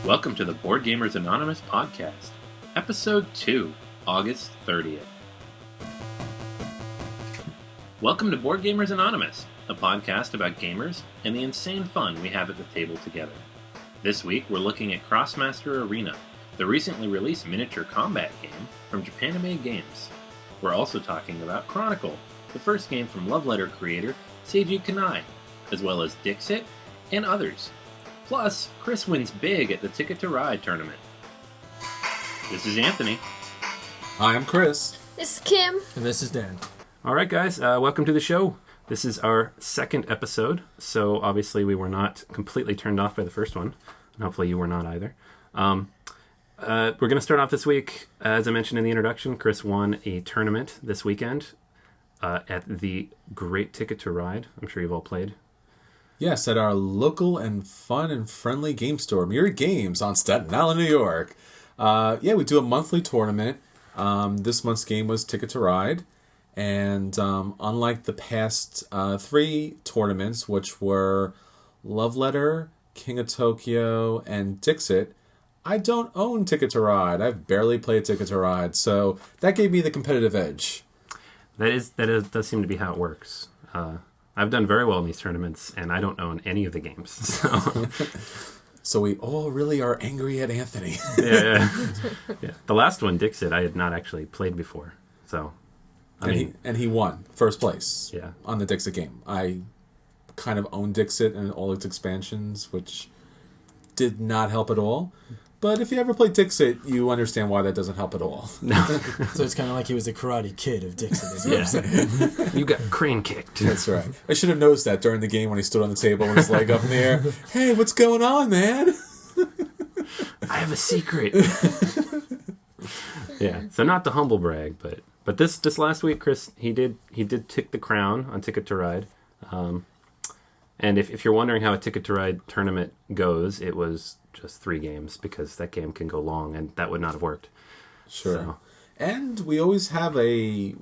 Welcome to the Board Gamers Anonymous podcast, Episode 2, August 30th. Welcome to Board Gamers Anonymous, a podcast about gamers and the insane fun we have at the table together. This week, we're looking at Krosmaster Arena, the recently released miniature combat game from Japanime Games. We're also talking about Chronicle, the first game from Love Letter creator Seiji Kanai, as well as Dixit and others. Plus, Chris wins big at the Ticket to Ride tournament. This is Anthony. Hi, I'm Chris. This is Kim. And this is Dan. All right, guys, welcome to the show. This is our second episode, so obviously we were not completely turned off by the first one, and hopefully you were not either. We're going to start off this week. As I mentioned in the introduction, Chris won a tournament this weekend at the Great Ticket to Ride. I'm sure you've all played. Yes, at our local and fun and friendly game store, Myriad Games on Staten Island, New York. We do a monthly tournament. This month's game was Ticket to Ride. And unlike the past three tournaments, which were Love Letter, King of Tokyo, and Dixit, I don't own Ticket to Ride. I've barely played Ticket to Ride, so that gave me the competitive edge. That does seem to be how it works. I've done very well in these tournaments, and I don't own any of the games. So, so we all really are angry at Anthony. Yeah. The last one, Dixit, I had not actually played before. So, he won first place. Yeah. On the Dixit game. I kind of own Dixit and all its expansions, which did not help at all. But if you ever play Dixit, you understand why that doesn't help at all. No. So it's kind of like he was the Karate Kid of Dixit. Yeah. You got crane kicked. That's right. I should have noticed that during the game when he stood on the table with his leg up in the air. Hey, what's going on, man? I have a secret. Yeah. So not to humble brag, but this last week, Chris, he did take the crown on Ticket to Ride. And if you're wondering how a Ticket to Ride tournament goes, it was just 3 games because that game can go long, and that would not have worked. Sure. So. And we always have a,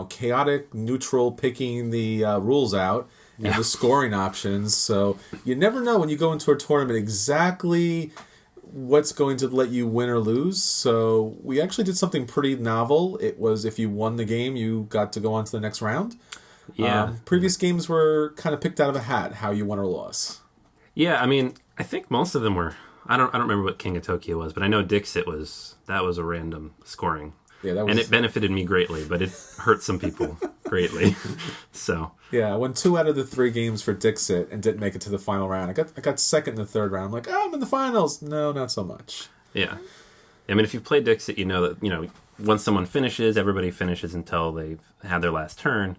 chaotic neutral picking the rules out and the scoring options. So you never know when you go into a tournament exactly what's going to let you win or lose. So we actually did something pretty novel. It was if you won the game, you got to go on to the next round. Yeah. Previous games were kind of picked out of a hat, how you won or lost. Yeah, I mean, I think most of them were. I don't remember what King of Tokyo was, but I know Dixit was a random scoring. Yeah, that was... And it benefited me greatly, but it hurt some people greatly. So yeah, I won 2 out of the 3 games for Dixit and didn't make it to the final round. I got second in the third round. I'm like, I'm in the finals. No, not so much. Yeah. I mean, if you've played Dixit, you know that, once someone finishes, everybody finishes until they've had their last turn.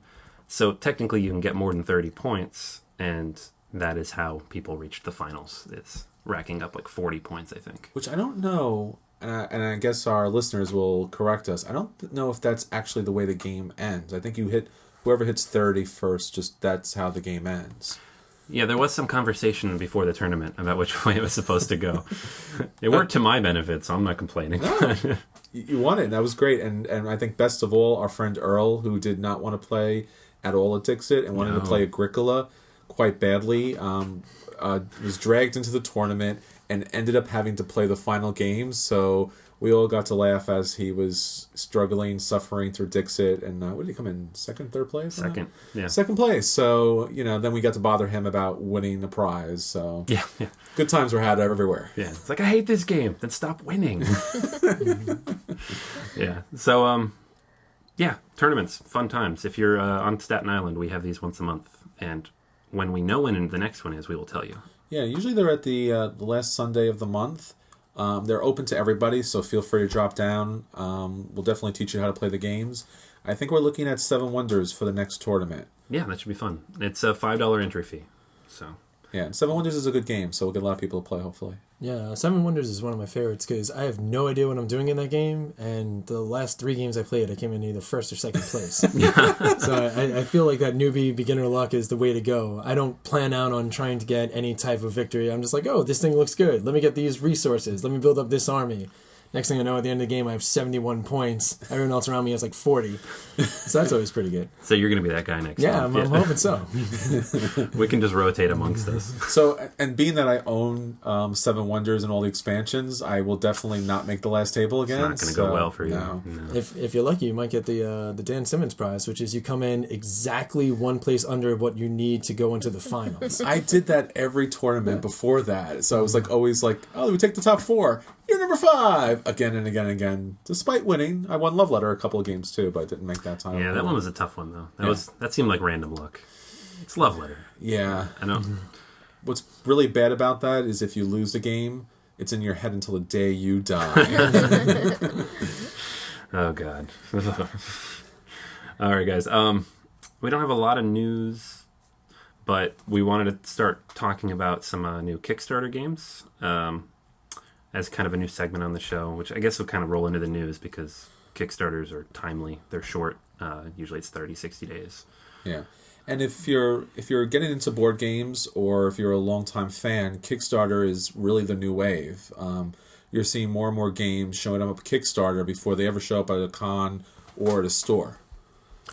So technically you can get more than 30 points, and that is how people reach the finals. It's racking up like 40 points, I think. Which I don't know, and I guess our listeners will correct us. I don't know if that's actually the way the game ends. I think whoever hits 30 first, just that's how the game ends. Yeah, there was some conversation before the tournament about which way it was supposed to go. It worked to my benefit, so I'm not complaining. No, you won it, and that was great. And I think best of all, our friend Earl, who did not want to play at all at Dixit and wanted to play Agricola quite badly, was dragged into the tournament and ended up having to play the final game. So we all got to laugh as he was struggling, suffering through Dixit. And what did he come in? Second, third place? Second, yeah. Second place. So, then we got to bother him about winning the prize. So yeah. Good times were had everywhere. Yeah, it's like, I hate this game. Then stop winning. Yeah. So, tournaments, fun times. If you're on Staten Island, we have these once a month. And when we know when the next one is, we will tell you. Yeah, usually they're at the last Sunday of the month. They're open to everybody, so feel free to drop down. We'll definitely teach you how to play the games. I think we're looking at 7 Wonders for the next tournament. Yeah, that should be fun. It's a $5 entry fee. So yeah, and 7 Wonders is a good game, so we'll get a lot of people to play, hopefully. Yeah, 7 Wonders is one of my favorites because I have no idea what I'm doing in that game, and the last 3 games I played, I came in either first or second place. So I feel like that newbie beginner luck is the way to go. I don't plan out on trying to get any type of victory. I'm just like, oh, this thing looks good. Let me get these resources. Let me build up this army. Next thing I know, at the end of the game, I have 71 points. Everyone else around me has like 40. So that's always pretty good. So you're going to be that guy next time. I'm hoping so. We can just rotate amongst us. So, and being that I own Seven Wonders and all the expansions, I will definitely not make the last table again. It's not going to go well for you. No. If you're lucky, you might get the Dan Simmons prize, which is you come in exactly one place under what you need to go into the finals. I did that every tournament before that. So I was like always like, oh, we take the top 4. You're number 5 again and again and again. Despite winning, I won Love Letter a couple of games too, but I didn't make that time. Yeah, that one was a tough one though. That seemed like random luck. It's Love Letter. Yeah, I know. What's really bad about that is if you lose the game, it's in your head until the day you die. Oh God. All right, guys. We don't have a lot of news, but we wanted to start talking about some new Kickstarter games. As kind of a new segment on the show, which I guess will kind of roll into the news because Kickstarters are timely. They're short. Usually it's 30, 60 days. Yeah. And if you're getting into board games or if you're a longtime fan, Kickstarter is really the new wave. You're seeing more and more games showing up at Kickstarter before they ever show up at a con or at a store.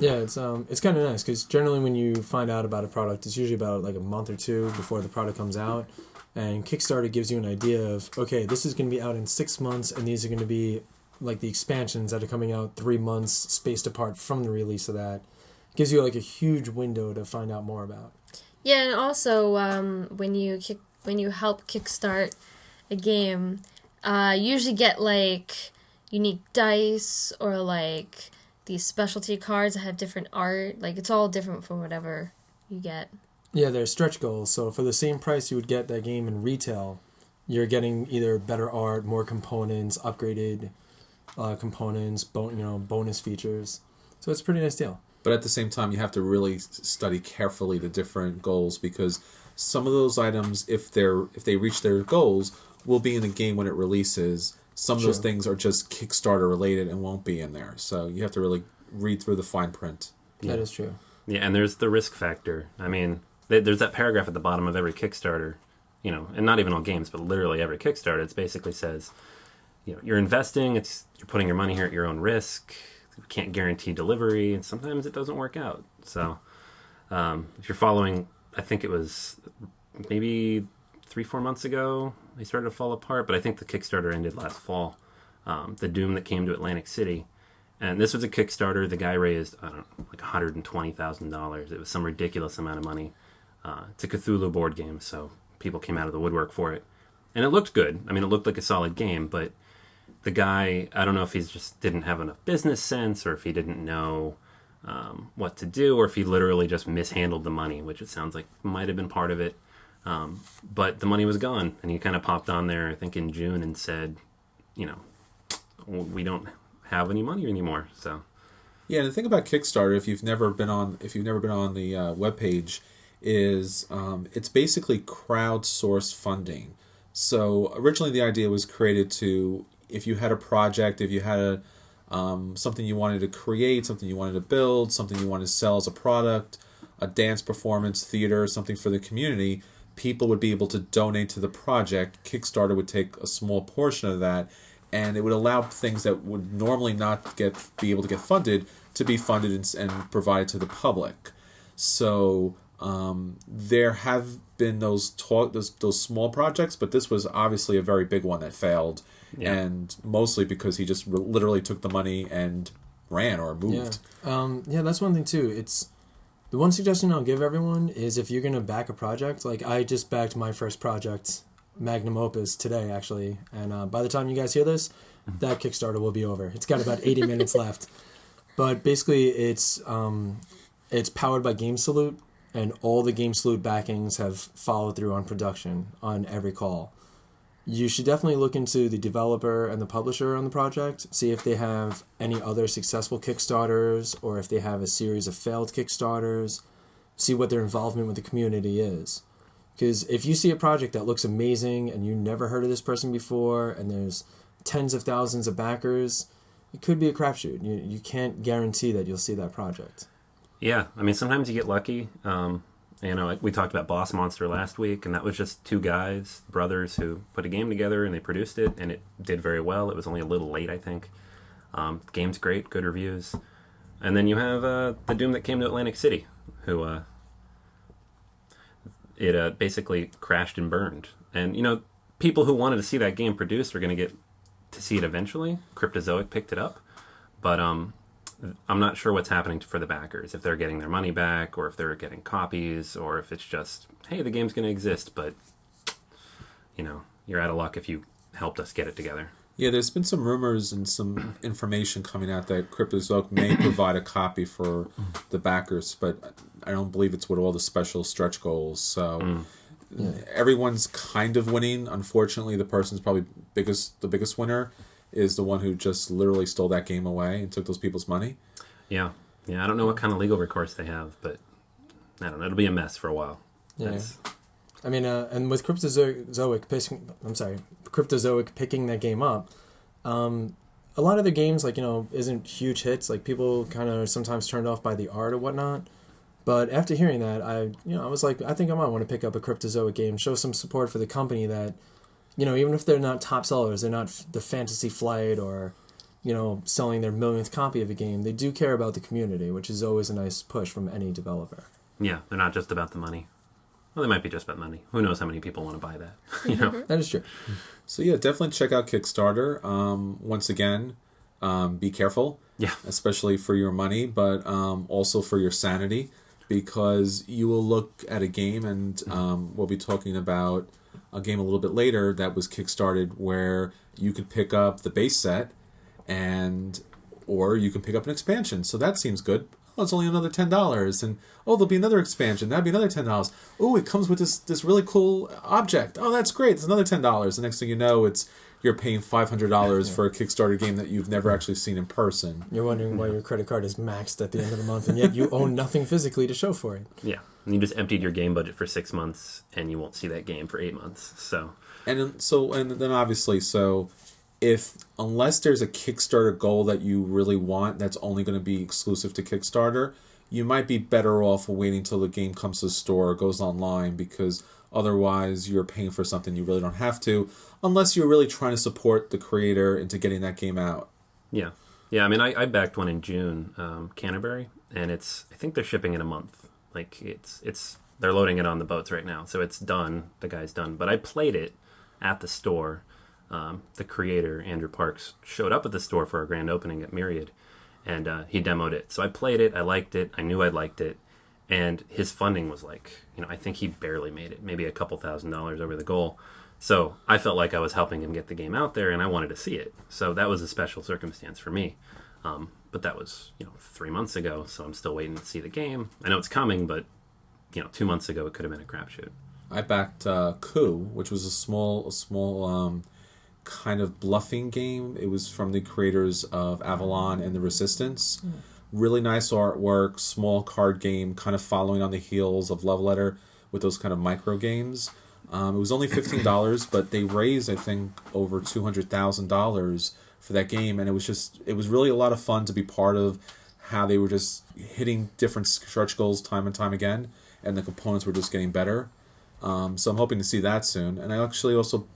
Yeah, it's kind of nice because generally when you find out about a product, it's usually about like a month or two before the product comes out. And Kickstarter gives you an idea of, okay, this is going to be out in 6 months, and these are going to be like the expansions that are coming out 3 months spaced apart from the release of that. It gives you like a huge window to find out more about. Yeah, and also when you help kickstart a game, you usually get like unique dice or like these specialty cards that have different art. Like it's all different from whatever you get. Yeah, they're stretch goals. So for the same price you would get that game in retail, you're getting either better art, more components, upgraded components, bonus features. So it's a pretty nice deal. But at the same time, you have to really study carefully the different goals because some of those items, if they reach their goals, will be in the game when it releases. Some of those things are just Kickstarter related and won't be in there. So you have to really read through the fine print. That is true. Yeah, and there's the risk factor. I mean, there's that paragraph at the bottom of every Kickstarter, and not even all games, but literally every Kickstarter. It basically says, you're investing. You're putting your money here at your own risk. You can't guarantee delivery, and sometimes it doesn't work out. So, if you're following, I think it was maybe 3-4 months ago they started to fall apart. But I think the Kickstarter ended last fall. The Doom that came to Atlantic City. And this was a Kickstarter. The guy raised, I don't know, like $120,000. It was some ridiculous amount of money. It's a Cthulhu board game, so people came out of the woodwork for it. And it looked good. I mean, it looked like a solid game, but the guy, I don't know if he just didn't have enough business sense or if he didn't know what to do or if he literally just mishandled the money, which it sounds like might have been part of it. But the money was gone, and he kind of popped on there, I think, in June and said, we don't have any money anymore. So yeah, the thing about Kickstarter, if you've never been on the webpage, is it's basically crowdsourced funding. So originally the idea was created to, if you had a project, if you had something you wanted to create, something you wanted to build, something you wanted to sell as a product, a dance performance, theater, something for the community, people would be able to donate to the project. Kickstarter would take a small portion of that, and it would allow things that would normally not be able to get funded to be funded and provided to the public. So there have been those small projects, but this was obviously a very big one that failed, and mostly because he just literally took the money and ran or moved. Yeah, that's one thing too. It's the one suggestion I'll give everyone is if you're gonna back a project, like I just backed my first project, Magnum Opus, today actually, and by the time you guys hear this, that Kickstarter will be over. It's got about 80 minutes left, but basically it's powered by Game Salute. And all the Game Salute backings have followed through on production on every call. You should definitely look into the developer and the publisher on the project, see if they have any other successful Kickstarters or if they have a series of failed Kickstarters, see what their involvement with the community is. Because if you see a project that looks amazing and you never heard of this person before and there's tens of thousands of backers, it could be a crapshoot. You can't guarantee that you'll see that project. Yeah, I mean, sometimes you get lucky. You know, we talked about Boss Monster last week, and that was just two guys, brothers, who put a game together and they produced it, and it did very well. It was only a little late, I think. The game's great, good reviews. And then you have the Doom that came to Atlantic City, who it basically crashed and burned. And, you know, people who wanted to see that game produced are going to get to see it eventually. Cryptozoic picked it up. But I'm not sure what's happening for the backers, if they're getting their money back, or if they're getting copies, or if it's just, hey, the game's going to exist, but, you know, you're out of luck if you helped us get it together. Yeah, there's been some rumors and some information coming out that Cryptozoic may provide a copy for the backers, but I don't believe it's with all the special stretch goals. So everyone's kind of winning. Unfortunately, the person's probably the biggest winner is the one who just literally stole that game away and took those people's money. Yeah. I don't know what kind of legal recourse they have, but I don't know. It'll be a mess for a while. Yeah. I mean, and with Cryptozoic picking that game up, a lot of their games, like, you know, isn't huge hits. Like, people kind of sometimes turned off by the art or whatnot. But after hearing that, I was like, I think I might want to pick up a Cryptozoic game, show some support for the company that, you know, even if they're not top sellers, they're not the Fantasy Flight or, you know, selling their millionth copy of a game. They do care about the community, which is always a nice push from any developer. Yeah, they're not just about the money. Well, they might be just about money. Who knows how many people want to buy that? You know, that is true. So yeah, definitely check out Kickstarter. Once again, be careful. Yeah, especially for your money, but also for your sanity, because you will look at a game, and we'll be talking about a game a little bit later that was kickstarted where you could pick up the base set, or you can pick up an expansion. So that seems good. Oh, it's only another $10, and there'll be another expansion. That'd be another $10. Oh, it comes with this really cool object. Oh, that's great. It's another $10. The next thing you know, you're paying $500 for a Kickstarter game that you've never actually seen in person. You're wondering why your credit card is maxed at the end of the month, and yet you own nothing physically to show for it. Yeah, and you just emptied your game budget for 6 months, and you won't see that game for 8 months. So, and then obviously, unless there's a Kickstarter goal that you really want that's only going to be exclusive to Kickstarter, you might be better off waiting till the game comes to the store or goes online, because otherwise you're paying for something you really don't have to, unless you're really trying to support the creator into getting that game out. Yeah. I mean, I backed one in June, Canterbury, and I think they're shipping in a month. Like, they're loading it on the boats right now, so it's done. The guy's done. But I played it at the store. The creator, Andrew Parks, showed up at the store for our grand opening at Myriad, and he demoed it. So I played it, I liked it, I knew I liked it, and his funding was like, I think he barely made it, maybe a couple $1,000s over the goal. So I felt like I was helping him get the game out there, and I wanted to see it. So that was a special circumstance for me. But that was, 3 months ago, so I'm still waiting to see the game. I know it's coming, but, 2 months ago it could have been a crapshoot. I backed Coup, which was a small kind of bluffing game. It was from the creators of Avalon and the Resistance. Really nice artwork, small card game, kind of following on the heels of Love Letter with those kind of micro games. It was only $15, but they raised, I think, over $200,000 for that game, and it was really a lot of fun to be part of how they were just hitting different stretch goals time and time again, and the components were just getting better. So I'm hoping to see that soon. And I actually also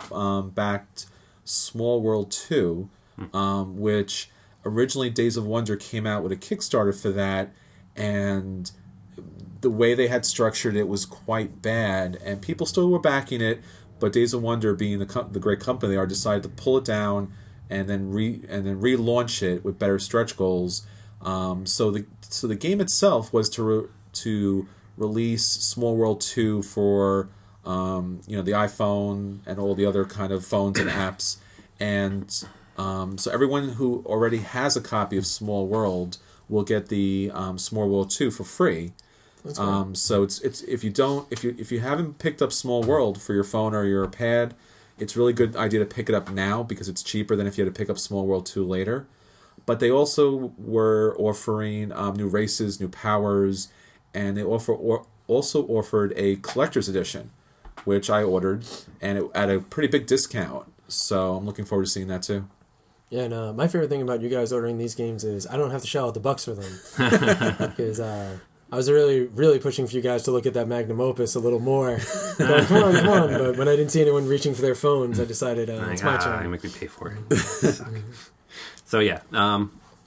backed Small World 2, which originally Days of Wonder came out with a Kickstarter for that, and the way they had structured it was quite bad, and people still were backing it, but Days of Wonder, being the great company they are, decided to pull it down and then relaunch it with better stretch goals. So the game itself was to release Small World 2 for the iPhone and all the other kind of phones and apps, and so everyone who already has a copy of Small World will get the Small World 2 for free. So it's if you haven't picked up Small World for your phone or your pad, it's a really good idea to pick it up now, because it's cheaper than if you had to pick up Small World 2 later. But they also were offering new races, new powers, and they also offered a collector's edition, which I ordered, and at a pretty big discount. So I'm looking forward to seeing that too. Yeah, and my favorite thing about you guys ordering these games is I don't have to shell out the bucks for them. Because I was really pushing for you guys to look at that magnum opus a little more. Going, come on. But when I didn't see anyone reaching for their phones, I decided it's my turn. You make me pay for it. So yeah,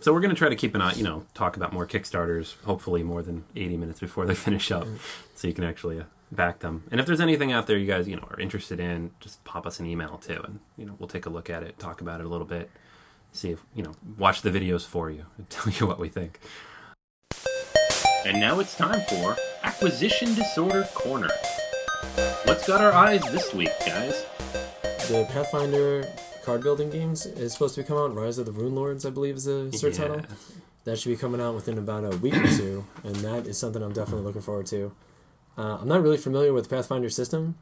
so we're going to try to keep an eye, talk about more Kickstarters, hopefully more than 80 minutes before they finish up, so you can actually back them. And if there's anything out there you guys, are interested in, just pop us an email too, and, we'll take a look at it, talk about it a little bit, see if, watch the videos for you, and tell you what we think. And now it's time for Acquisition Disorder Corner. What's got our eyes this week, guys? The Pathfinder card building games is supposed to be coming out. Rise of the Rune Lords, I believe, is the cert title. That should be coming out within about a week or two, and that is something I'm definitely looking forward to. I'm not really familiar with the Pathfinder system,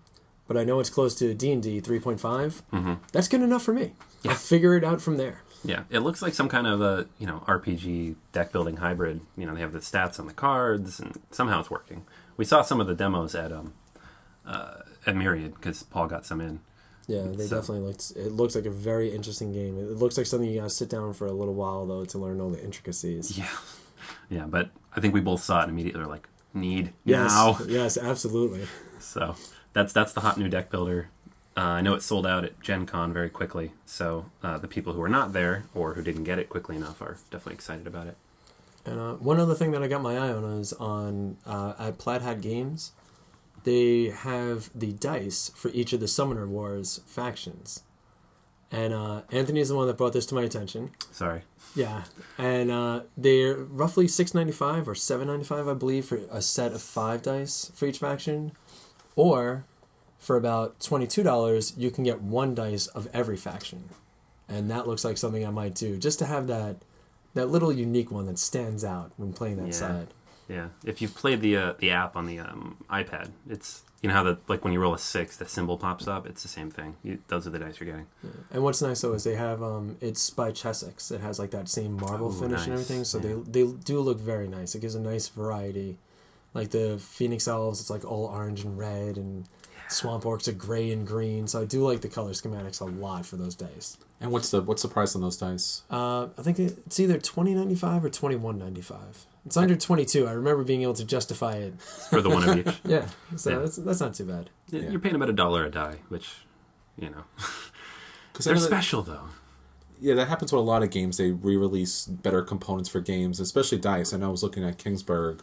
but I know it's close to D&D 3.5. Mm-hmm. That's good enough for me. Yeah. I'll figure it out from there. Yeah, it looks like some kind of a RPG deck building hybrid. They have the stats on the cards, and somehow it's working. We saw some of the demos at Myriad because Paul got some in. Yeah, they definitely looked. It looks like a very interesting game. It looks like something you gotta sit down for a little while though to learn all the intricacies. Yeah, but I think we both saw it immediately. We're like, need yes, now. Yes, absolutely. So that's the hot new deck builder. I know it sold out at Gen Con very quickly, so the people who are not there or who didn't get it quickly enough are definitely excited about it. And one other thing that I got my eye on is at Plaid Hat Games, they have the dice for each of the Summoner Wars factions. And Anthony's the one that brought this to my attention. Sorry. Yeah, and they're roughly $6.95 or $7.95, I believe, for a set of 5 dice for each faction, or for about $22, you can get 1 dice of every faction. And that looks like something I might do, just to have that little unique one that stands out when playing that side. Yeah. If you've played the app on the iPad, it's, how when you roll a 6, the symbol pops up? It's the same thing. Those are the dice you're getting. Yeah. And what's nice, though, is they have, it's by Chessex. It has, that same marble finish and everything, so they do look very nice. It gives a nice variety. Like the Phoenix Elves, it's, all orange and red, and Swamp Orcs are gray and green, so I do like the color schematics a lot for those dice. And what's the price on those dice? I think it's either $20.95 or $21.95. It's under $22. I remember being able to justify it for the one of each. Yeah, so that's not too bad. You're paying about $1 a die, which they're special though. Yeah, that happens with a lot of games. They re-release better components for games, especially dice. I know I was looking at Kingsburg,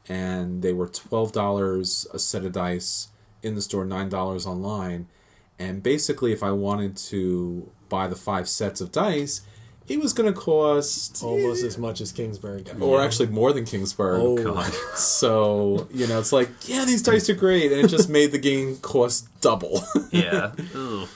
and they were $12 a set of dice in the store, $9 online. And basically, if I wanted to buy the 5 sets of dice, it was going to cost almost as much as Kingsburg, or actually more than Kingsburg. Oh God! So it's like, these dice are great, and it just made the game cost double. Yeah. Ugh.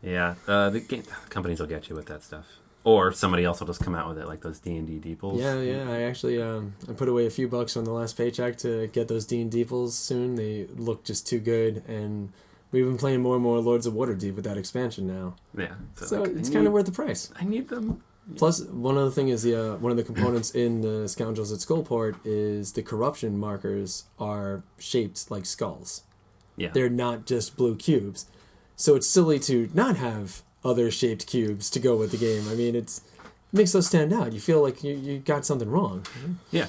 Yeah. The companies will get you with that stuff. Or somebody else will just come out with it, like those D&D Deeples. Yeah. I actually I put away a few bucks on the last paycheck to get those D&D Deeples soon. They look just too good, and we've been playing more and more Lords of Waterdeep with that expansion now. Yeah. So it's kind of worth the price. I need them. Plus, one other thing is one of the components in the Scoundrels at Skullport is the corruption markers are shaped like skulls. Yeah. They're not just blue cubes. So it's silly to not have other shaped cubes to go with the game. I mean, it makes those stand out. You feel like you got something wrong. Yeah.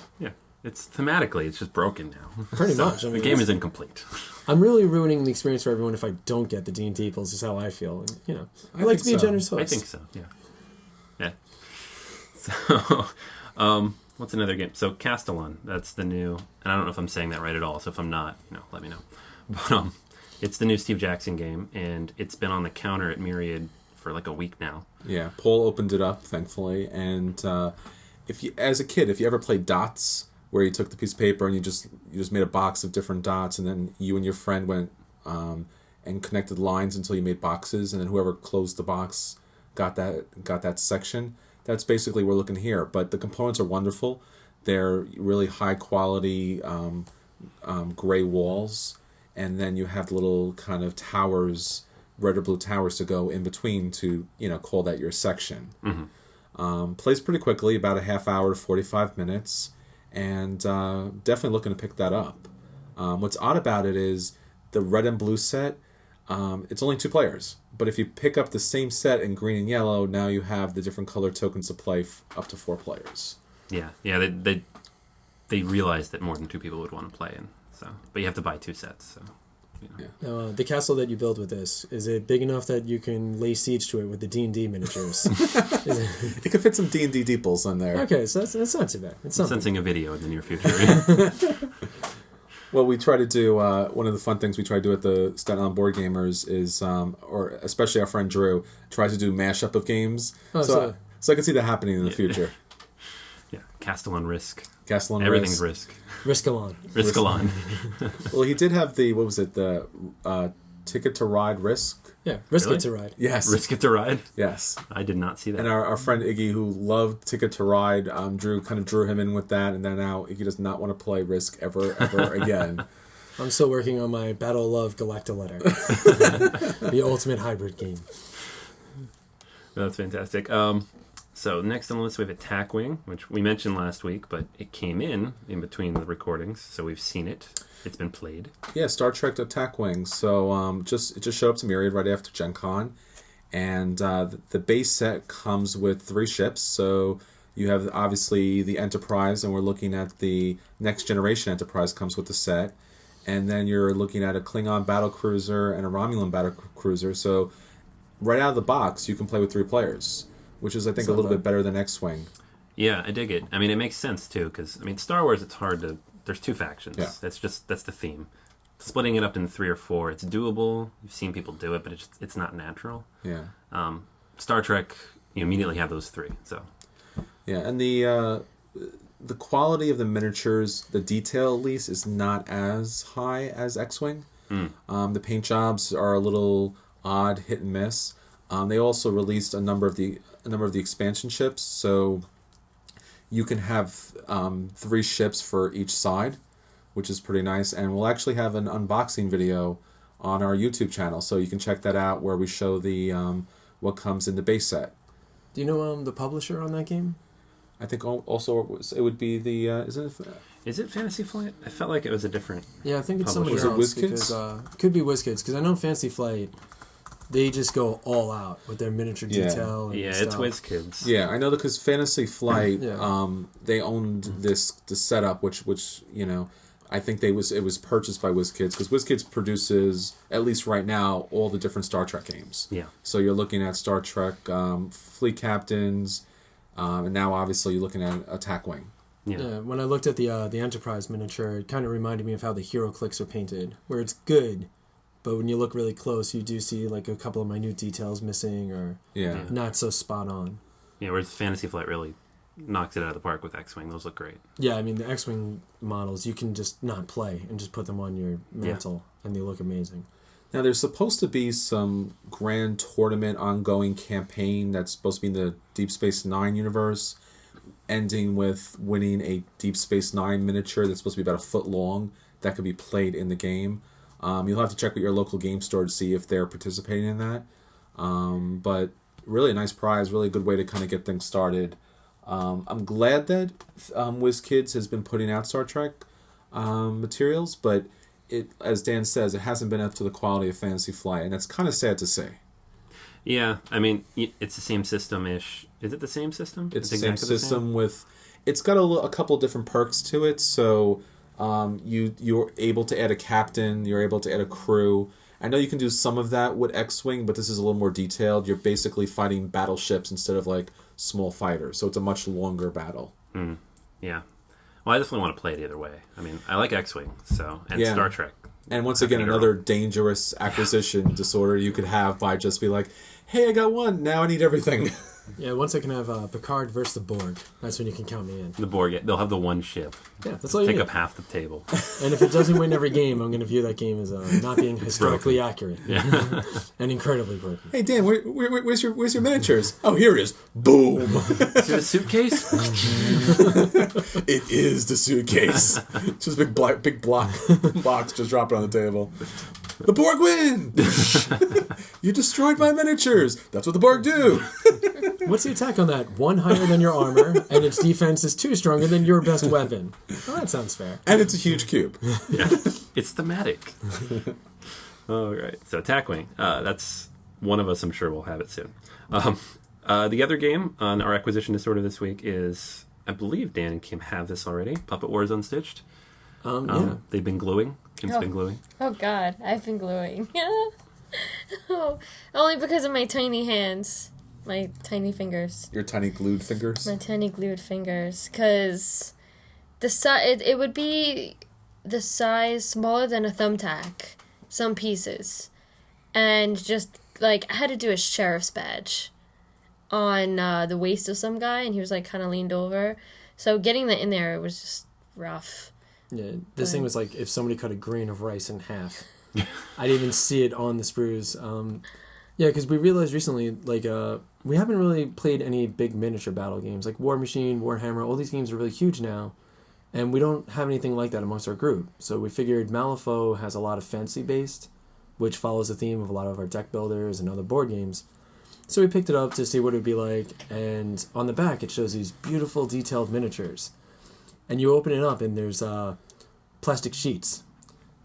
It's thematically, it's just broken now. Pretty much. The game is incomplete. I'm really ruining the experience for everyone if I don't get the D&D Deeples, is how I feel. And, I like to be a generous host. I think so, yeah. So, what's another game? So, Castellan, that's the new, and I don't know if I'm saying that right at all, so if I'm not, let me know. But it's the new Steve Jackson game, and it's been on the counter at Myriad for a week now. Yeah, Paul opened it up, thankfully, and as a kid, if you ever played Dots, where you took the piece of paper and you just made a box of different dots, and then you and your friend went and connected lines until you made boxes, and then whoever closed the box got that section. That's basically what we're looking here. But the components are wonderful. They're really high quality gray walls, and then you have little kind of towers, red or blue towers to go in between to call that your section. Mm-hmm. Plays pretty quickly, about a half hour to 45 minutes. And definitely looking to pick that up. What's odd about it is the red and blue set, it's only 2 players. But if you pick up the same set in green and yellow, now you have the different color tokens to play up to 4 players. Yeah. They they realized that more than 2 people would want to play, and so but you have to buy 2 sets. So. Now, the castle that you build with this, is it big enough that you can lay siege to it with the D&D miniatures? You could fit some D&D deeples on there. Okay, so that's not too bad. It's I'm something. sensing a video in the near future. Well, we try to do one of the fun things we try to do at the Staten Island Board Gamers is, or especially our friend Drew tries to do mashup of games. Oh, so I can see that happening in the future. Yeah, Castellan Risk. Castellan Everything's Risk. Risk-a-lon. Risk-a-lon. Well, he did have the, what was it, the Ticket to Ride Risk? Yeah, Risk Really? It to Ride. Yes. Risk It to Ride? Yes. I did not see that. And our friend Iggy, who loved Ticket to Ride, Drew kind of drew him in with that, and then now Iggy does not want to play Risk ever again. I'm still working on my Battle of Love Galacta letter. The ultimate hybrid game. That's fantastic. So next on the list we have Attack Wing, which we mentioned last week, but it came in between the recordings, so we've seen it. It's been played. Yeah, Star Trek Attack Wing. So it just showed up to Myriad right after Gen Con, and the base set comes with 3 ships. So you have obviously the Enterprise, and we're looking at the Next Generation Enterprise comes with the set, and then you're looking at a Klingon battlecruiser and a Romulan battlecruiser. So right out of the box, you can play with 3 players, which is, I think, a little bit better than X-Wing. Yeah, I dig it. I mean, it makes sense, too, because, I mean, Star Wars, it's hard to... There's 2 factions. Yeah. That's the theme. Splitting it up into 3 or 4, it's doable. You've seen people do it, but it's not natural. Yeah. Star Trek, you immediately have those 3, so... Yeah, and the quality of the miniatures, the detail at least, is not as high as X-Wing. The paint jobs are a little odd, hit and miss. They also released a number of the expansion ships, so you can have 3 ships for each side, which is pretty nice. And we'll actually have an unboxing video on our YouTube channel, so you can check that out where we show the what comes in the base set. Do you know the publisher on that game? I think also it would be the Is it Fantasy Flight? I felt like it was a different... Yeah, I think it's somebody Was it else. WizKids? Because, could be WizKids, because I know Fantasy Flight, they just go all out with their miniature detail and Yeah, stuff. it's WizKids. Yeah, I know because Fantasy Flight, Yeah. they owned the setup, which you know, I think it was purchased by WizKids because WizKids produces, at least right now, all the different Star Trek games. Yeah. So you're looking at Star Trek Fleet Captains, and now obviously you're looking at Attack Wing. Yeah, when I looked at the Enterprise miniature, it kind of reminded me of how the hero clicks are painted, where it's good, but when you look really close, you do see like a couple of minute details missing or not so spot on. Yeah, whereas Fantasy Flight really knocks it out of the park with X-Wing. Those look great. Yeah, I mean, the X-Wing models, you can just not play and just put them on your mantle, and they look amazing. Now, there's supposed to be some grand tournament ongoing campaign that's supposed to be in the Deep Space Nine universe, ending with winning a Deep Space Nine miniature that's supposed to be about a foot long that could be played in the game. You'll have to check with your local game store to see if they're participating in that. But really a nice prize, really a good way to kind of get things started. I'm glad that WizKids has been putting out Star Trek materials, but it, as Dan says, it hasn't been up to the quality of Fantasy Flight, and that's kind of sad to say. Yeah, I mean, it's the same system-ish. Is it the same system? It's the same system with... It's got a couple different perks to it, so you're able to add a captain, you're able to add a crew. I know you can do some of that with X-Wing, but this is a little more detailed. You're basically fighting battleships instead of like small fighters, so it's a much longer battle. Yeah. Well, I definitely want to play it either way. I mean, I like X-Wing, and Star Trek. And once again, another dangerous acquisition disorder you could have by just be like, hey, I got one, now I need everything. Yeah, once I can have Picard versus the Borg, that's when you can count me in. The Borg, they'll have the one ship. Yeah, that's all you Take need. up half the table. And if it doesn't win every game, I'm going to view that game as not being historically accurate. Yeah. And incredibly broken. Hey, Dan, where's your miniatures? Oh, here it is. Boom. Is it a suitcase? It is the suitcase. Just a big block box just dropped on the table. The Borg win! You destroyed my miniatures. That's what the Borg do. What's the attack on that? 1 higher than your armor, and its defense is 2 stronger than your best weapon. Well, that sounds fair. And it's a huge cube. Yeah. It's thematic. All right. So Attack Wing. That's one of us, I'm sure, will have it soon. The other game on our acquisition disorder this week is I believe Dan and Kim have this already. Puppet Wars Unstitched. Yeah. They've been gluing. Kim's been gluing. Oh God, I've been gluing. Oh, only because of my tiny hands, my tiny fingers, Your tiny glued fingers. my tiny glued fingers. Because it would be the size smaller than a thumbtack. Some pieces, and just like I had to do a sheriff's badge on the waist of some guy, and he was like kind of leaned over. So getting that in there was just rough. Yeah, this thing was like if somebody cut a grain of rice in half. I didn't even see it on the sprues. Yeah, because we realized recently, like, we haven't really played any big miniature battle games. Like War Machine, Warhammer, all these games are really huge now. And we don't have anything like that amongst our group. So we figured Malifaux has a lot of fantasy-based, which follows the theme of a lot of our deck builders and other board games. So we picked it up to see what it would be like. And on the back, it shows these beautiful, detailed miniatures. And you open it up, and there's plastic sheets,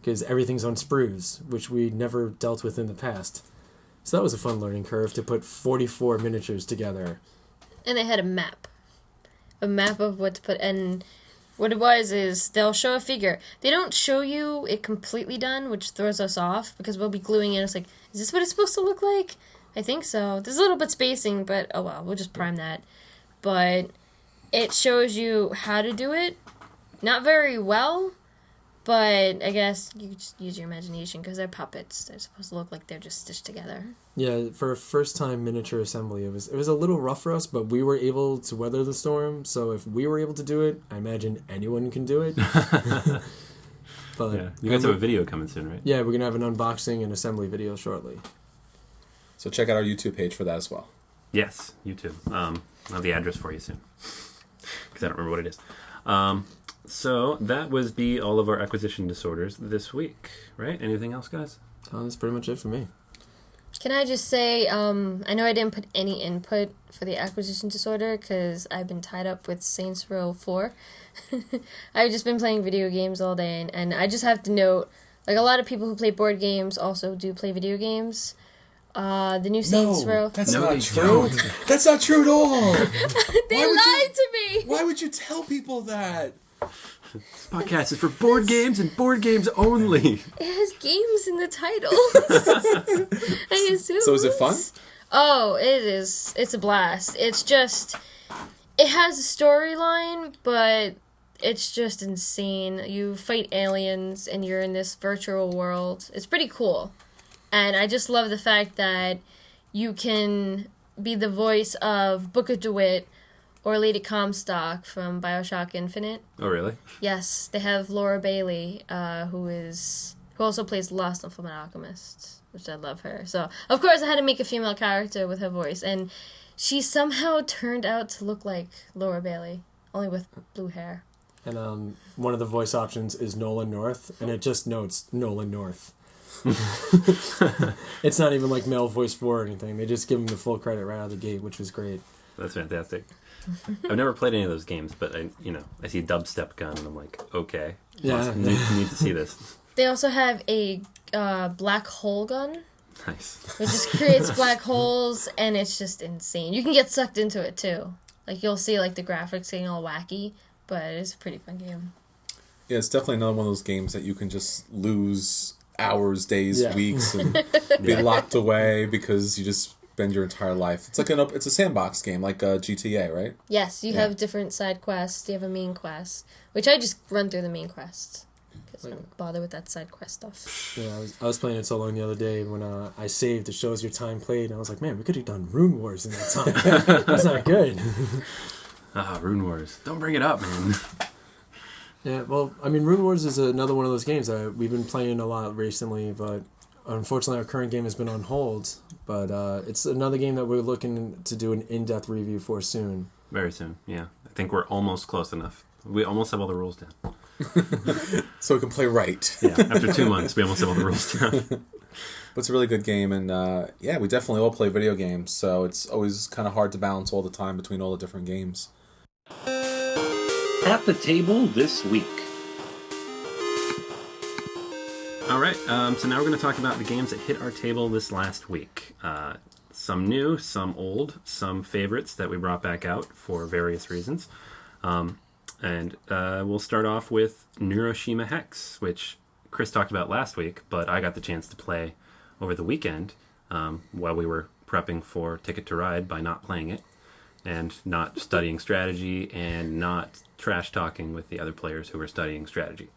because everything's on sprues, which we never dealt with in the past. So that was a fun learning curve to put 44 miniatures together. And they had a map of what to put. And what it was is they'll show a figure. They don't show you it completely done, which throws us off because we'll be gluing it. It's like, is this what it's supposed to look like? I think so. There's a little bit spacing, but oh well, we'll just prime that. But it shows you how to do it. Not very well, but I guess you just use your imagination because they're puppets. They're supposed to look like they're just stitched together. Yeah, for a first-time miniature assembly, it was a little rough for us, but we were able to weather the storm. So if we were able to do it, I imagine anyone can do it. But Yeah. You guys have a video coming soon, right? yeah, we're gonna have an unboxing and assembly video shortly. So check out our YouTube page for that as well. Yes, YouTube. I'll have the address for you soon. Because I don't remember what it is. So that was all of our acquisition disorders this week, right? Anything else, guys? That's pretty much it for me. Can I just say, I know I didn't put any input for the acquisition disorder because I've been tied up with Saints Row 4. I've just been playing video games all day, and I just have to note, like, a lot of people who play board games also do play video games. The new Saints Row... That's No, not they true. don't. That's not true at all. They lied to me! Why would you tell people that? This podcast is for board games and board games only. It has games in the title. I assume. So is it fun? Oh, it is. It's a blast. It's just... It has a storyline, but it's just insane. You fight aliens, and you're in this virtual world. It's pretty cool. And I just love the fact that you can be the voice of Booker DeWitt or Lady Comstock from BioShock Infinite. Oh, really? Yes, they have Laura Bailey, who also plays Lost on Full Metal Alchemist, which I love her. So, of course, I had to make a female character with her voice, and she somehow turned out to look like Laura Bailey, only with blue hair. And one of the voice options is Nolan North, and it just notes Nolan North. It's not even like male voice for or anything. They just give him the full credit right out of the gate, which was great. That's fantastic. I've never played any of those games, but I see Dubstep Gun, and I'm like, okay, Yeah. need to see this. They also have a black hole gun, Nice. which just creates black holes, and it's just insane. You can get sucked into it, too. Like, you'll see, like, the graphics getting all wacky, but it's a pretty fun game. Yeah, it's definitely another one of those games that you can just lose hours, days, Yeah. weeks, and be locked away because you just spend your entire life. It's like it's a sandbox game, like GTA, right? Yes, you have different side quests. You have a main quest, which I just run through the main quests because I don't bother with that side quest stuff. Yeah, I was playing it so long the other day when I saved. It shows your time played, and I was like, man, we could have done Rune Wars in that time. That's not good. Rune Wars. Don't bring it up, man. Yeah, well, I mean, Rune Wars is another one of those games that we've been playing a lot recently, but unfortunately our current game has been on hold. But it's another game that we're looking to do an in-depth review for soon. Very soon, yeah. I think we're almost close enough. We almost have all the rules down. So we can play right. Yeah, after 2 months, we almost have all the rules down. But it's a really good game, and yeah, we definitely all play video games, so it's always kind of hard to balance all the time between all the different games. At the table this week. All right, so now we're going to talk about the games that hit our table this last week. Some new, some old, some favorites that we brought back out for various reasons. And we'll start off with Neuroshima Hex, which Chris talked about last week, but I got the chance to play over the weekend while we were prepping for Ticket to Ride by not playing it and not studying strategy and not trash talking with the other players who were studying strategy.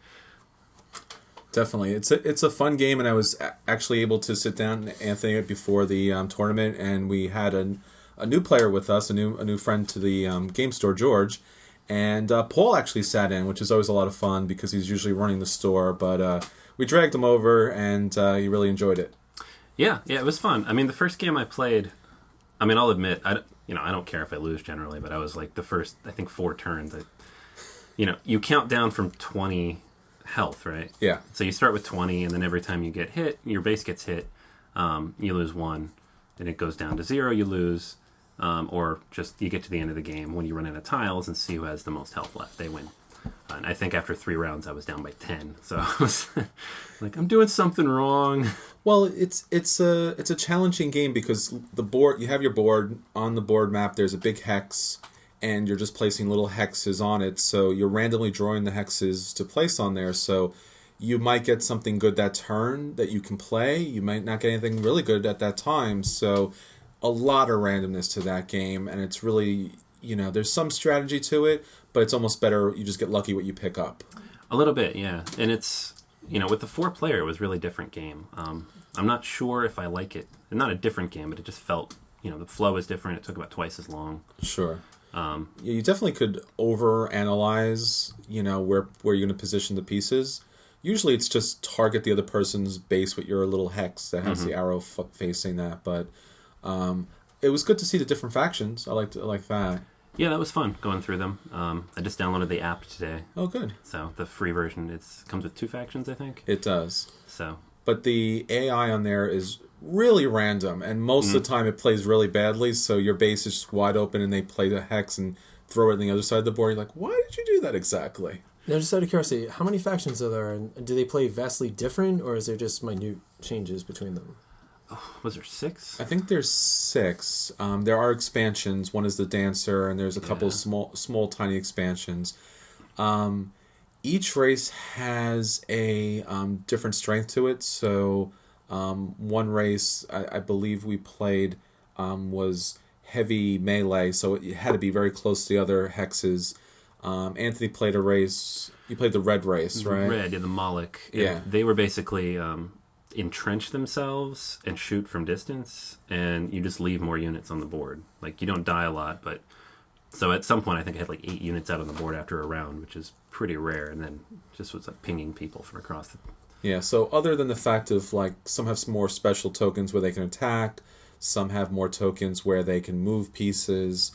Definitely, it's a fun game, and I was actually able to sit down, Anthony, before the tournament, and we had a new player with us, a new friend to the game store, George, and Paul actually sat in, which is always a lot of fun because he's usually running the store, but we dragged him over, and he really enjoyed it. Yeah, it was fun. I mean, the first game I played, I mean, I'll admit, I don't care if I lose generally, but I was like the first, I think, 4 turns. You count down from 20 health, right? Yeah. So you start with 20, and then every time you get hit, your base gets hit, you lose 1. Then it goes down to 0, you lose, or just you get to the end of the game when you run out of tiles and see who has the most health left. They win. And I think after 3 rounds, I was down by 10. So I was like, I'm doing something wrong. Well, it's a challenging game because the board, you have your board on the board map. There's a big hex, and you're just placing little hexes on it. So you're randomly drawing the hexes to place on there. So you might get something good that turn that you can play. You might not get anything really good at that time. So a lot of randomness to that game, and it's really, there's some strategy to it, but it's almost better you just get lucky what you pick up. A little bit, yeah. And it's, with the 4-player, it was a really different game. I'm not sure if I like it. Not a different game, but it just felt, the flow is different. It took about twice as long. Sure. You definitely could overanalyze, where you're going to position the pieces. Usually it's just target the other person's base with your little hex that has the arrow facing that. But it was good to see the different factions. I like that. Yeah, that was fun going through them. I just downloaded the app today. Oh, good. So the free version comes with 2 factions, I think. It does. So, but the AI on there is really random, and most of the time it plays really badly. So your base is just wide open, and they play the hex and throw it on the other side of the board. You're like, why did you do that exactly? Now, just out of curiosity, how many factions are there, and do they play vastly different, or is there just minute changes between them? Was there 6? I think there's 6. There are expansions. One is the Dancer, and there's a couple of small, tiny expansions. Each race has a different strength to it. So one race I believe we played was heavy melee, so it had to be very close to the other hexes. Anthony played a race. You played the red race, right? Red, the Moloch. Yeah. They were basically entrench themselves and shoot from distance, and you just leave more units on the board. Like, you don't die a lot, but so at some point I think I had like 8 units out on the board after a round, which is pretty rare, and then just was like pinging people from across the... Yeah, so other than the fact of like some have some more special tokens where they can attack, some have more tokens where they can move pieces.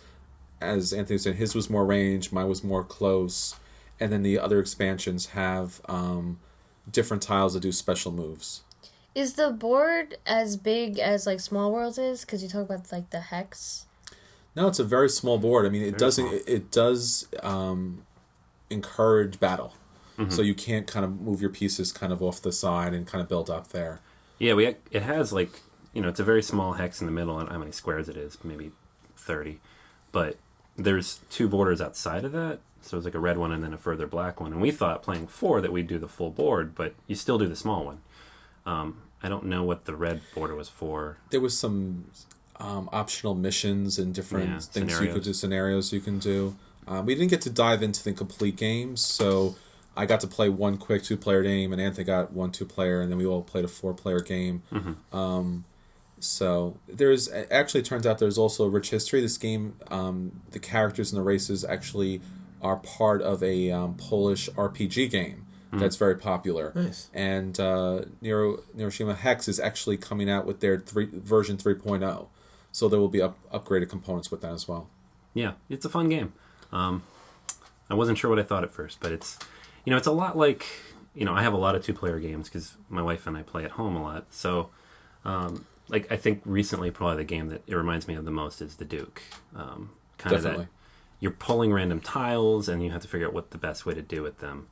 As Anthony said, his was more range, mine was more close, and then the other expansions have different tiles that do special moves. Is the board as big as like Small Worlds is? Because you talk about like the hex. No, it's a very small board. I mean, Very does small. it does encourage battle, so you can't kind of move your pieces kind of off the side and kind of build up there. Yeah, it has like, it's a very small hex in the middle. I don't know how many squares it is, maybe 30. But there's 2 borders outside of that, so it's like a red one and then a further black one. And we thought playing 4 that we'd do the full board, but you still do the small one. I don't know what the red border was for. There was some optional missions and different things scenarios. you could do, scenarios you can do. We didn't get to dive into the complete games, so I got to play one quick 2-player game, and Anthony got 1 2-player, and then we all played a 4-player game. So there's actually, it turns out there's also a rich history. This game, the characters and the races actually are part of a Polish RPG game that's very popular. Nice. And Neuroshima Hex is actually coming out with their version 3.0. So there will be upgraded components with that as well. Yeah, it's a fun game. I wasn't sure what I thought at first, but it's a lot like, I have a lot of 2-player games because my wife and I play at home a lot. So, I think recently probably the game that it reminds me of the most is the Duke. Kind of that you're pulling random tiles and you have to figure out what the best way to do with them.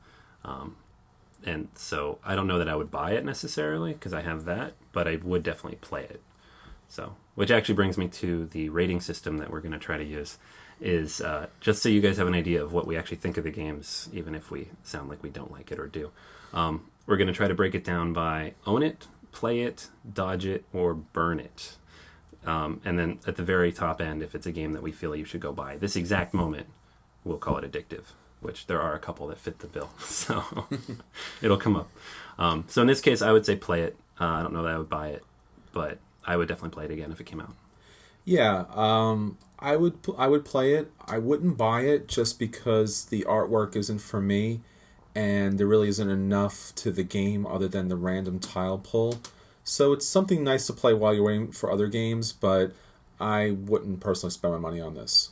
And so I don't know that I would buy it necessarily because I have that, but I would definitely play it. So, which actually brings me to the rating system that we're going to try to use. Is just so you guys have an idea of what we actually think of the games, even if we sound like we don't like it or do. We're going to try to break it down by own it, play it, dodge it, or burn it. And then at the very top end, if it's a game that we feel you should go buy this exact moment, we'll call it addictive, which there are a couple that fit the bill. So it'll come up. So in this case, I would say play it. I don't know that I would buy it, but I would definitely play it again if it came out. Yeah, I would play it. I wouldn't buy it just because the artwork isn't for me, and there really isn't enough to the game other than the random tile pull. So it's something nice to play while you're waiting for other games, but I wouldn't personally spend my money on this.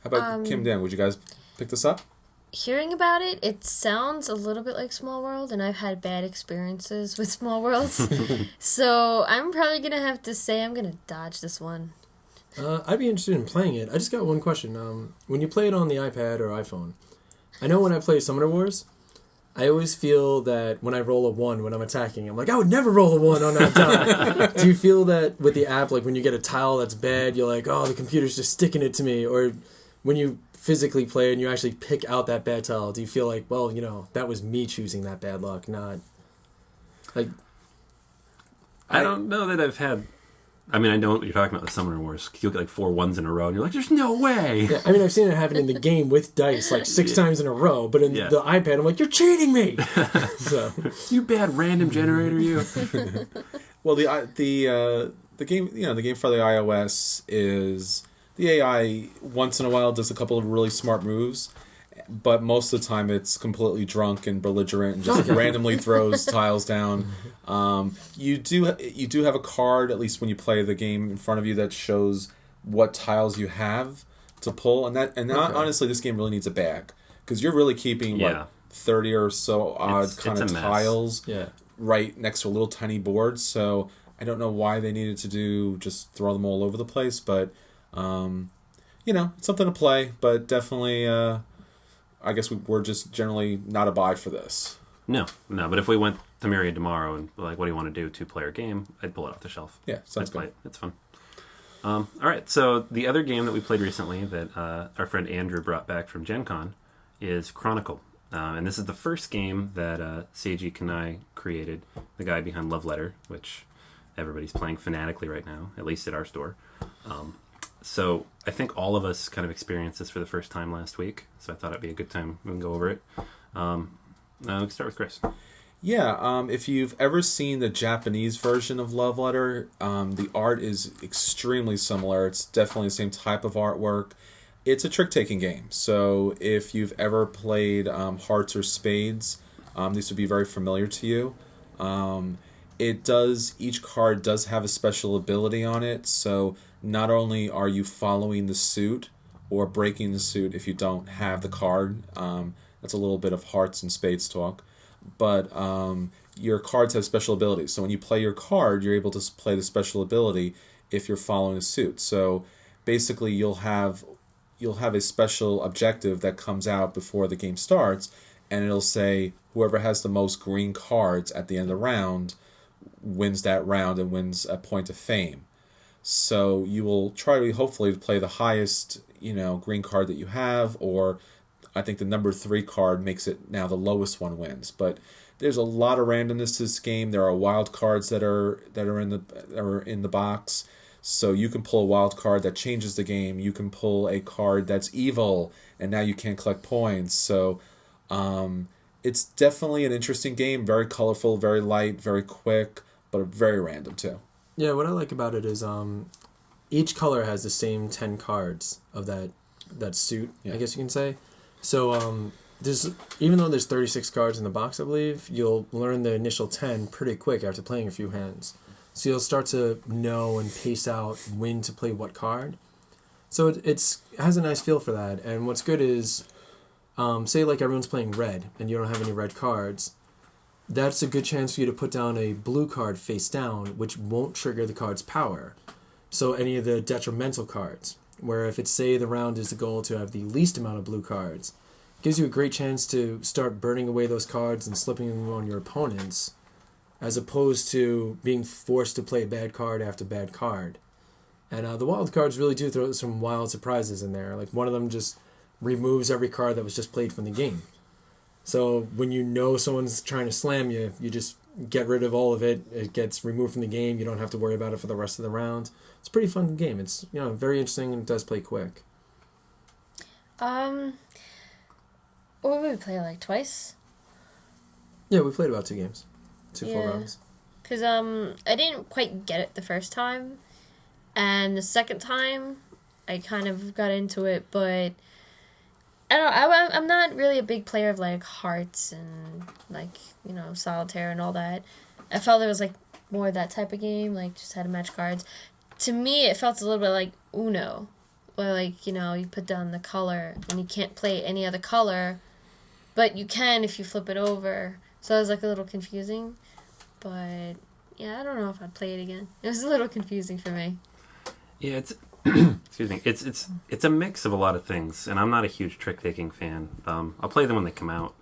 How about Kim, Dan? Would you guys pick this up? Hearing about it, it sounds a little bit like Small World, and I've had bad experiences with Small Worlds. So I'm probably going to have to say I'm going to dodge this one. I'd be interested in playing it. I just got one question. When you play it on the iPad or iPhone, I know when I play Summoner Wars, I always feel that when I roll a 1 when I'm attacking, I'm like, I would never roll a 1 on that die. Do you feel that with the app, like when you get a tile that's bad, you're like, oh, the computer's just sticking it to me? Or when you physically play and you actually pick out that bad tile, do you feel like, well, that was me choosing that bad luck, not... like... I don't know that I've had... I mean, I know what you're talking about, the Summoner Wars. You get like 4 1s in a row, and you're like, there's no way! Yeah, I mean, I've seen it happen in the game with dice, like 6 times in a row, but in the iPad, I'm like, you're cheating me! So, you bad random generator, you! Well, the game, the game for the iOS is... The AI, once in a while, does a couple of really smart moves, but most of the time it's completely drunk and belligerent and just randomly throws tiles down. You do have a card, at least when you play the game, in front of you that shows what tiles you have to pull, honestly, this game really needs a bag because you're really keeping 30 or so odd kind of tiles right next to a little tiny board. So I don't know why they needed to just throw them all over the place, but it's something to play. But definitely, I guess we're just generally not a buy for this. No. But if we went to Myriad tomorrow and like, what do you want to do? 2-player game? I'd pull it off the shelf. Yeah, sounds good. Play it. It's fun. All right. So the other game that we played recently that our friend Andrew brought back from Gen Con is Chronicle. And this is the first game that Seiji Kanai created, the guy behind Love Letter, which everybody's playing fanatically right now, at least at our store. So I think all of us kind of experienced this for the first time last week, so I thought it'd be a good time we can go over it. We can start with Chris. Yeah, if you've ever seen the Japanese version of Love Letter, the art is extremely similar. It's definitely the same type of artwork. It's a trick-taking game, so if you've ever played Hearts or Spades, these would be very familiar to you. Each card does have a special ability on it, so not only are you following the suit or breaking the suit if you don't have the card, that's a little bit of Hearts and Spades talk, but your cards have special abilities. So when you play your card, you're able to play the special ability if you're following a suit. So basically you'll have a special objective that comes out before the game starts, and it'll say whoever has the most green cards at the end of the round wins that round and wins a point of fame. So you will try to hopefully play the highest, green card that you have, or I think the number 3 card makes it now the lowest one wins. But there's a lot of randomness to this game. There are wild cards that are in the box. So you can pull a wild card that changes the game. You can pull a card that's evil, and now you can't collect points. So it's definitely an interesting game. Very colorful, very light, very quick, but very random too. Yeah, what I like about it is each color has the same 10 cards of that suit, I guess you can say. So even though there's 36 cards in the box, I believe, you'll learn the initial 10 pretty quick after playing a few hands. So you'll start to know and pace out when to play what card. So it has a nice feel for that. And what's good is, say like everyone's playing red and you don't have any red cards, that's a good chance for you to put down a blue card face down, which won't trigger the card's power. So any of the detrimental cards, where if it's, say, the round is the goal to have the least amount of blue cards, gives you a great chance to start burning away those cards and slipping them on your opponents, as opposed to being forced to play bad card after bad card. And the wild cards really do throw some wild surprises in there. Like one of them just removes every card that was just played from the game. So when you know someone's trying to slam you, you just get rid of all of it. It gets removed from the game. You don't have to worry about it for the rest of the round. It's a pretty fun game. It's very interesting and it does play quick. What would we play, like, twice? Yeah, we played about 2 games. 2 full rounds. Because I didn't quite get it the first time. And the second time, I kind of got into it, but I don't know, I'm not really a big player of, like, hearts and, like, solitaire and all that. I felt it was, like, more that type of game, like, just had to match cards. To me, it felt a little bit like Uno, where, like, you put down the color, and you can't play any other color, but you can if you flip it over. So it was, like, a little confusing, but, yeah, I don't know if I'd play it again. It was a little confusing for me. Yeah, it's excuse me. It's a mix of a lot of things, and I'm not a huge trick-taking fan. I'll play them when they come out,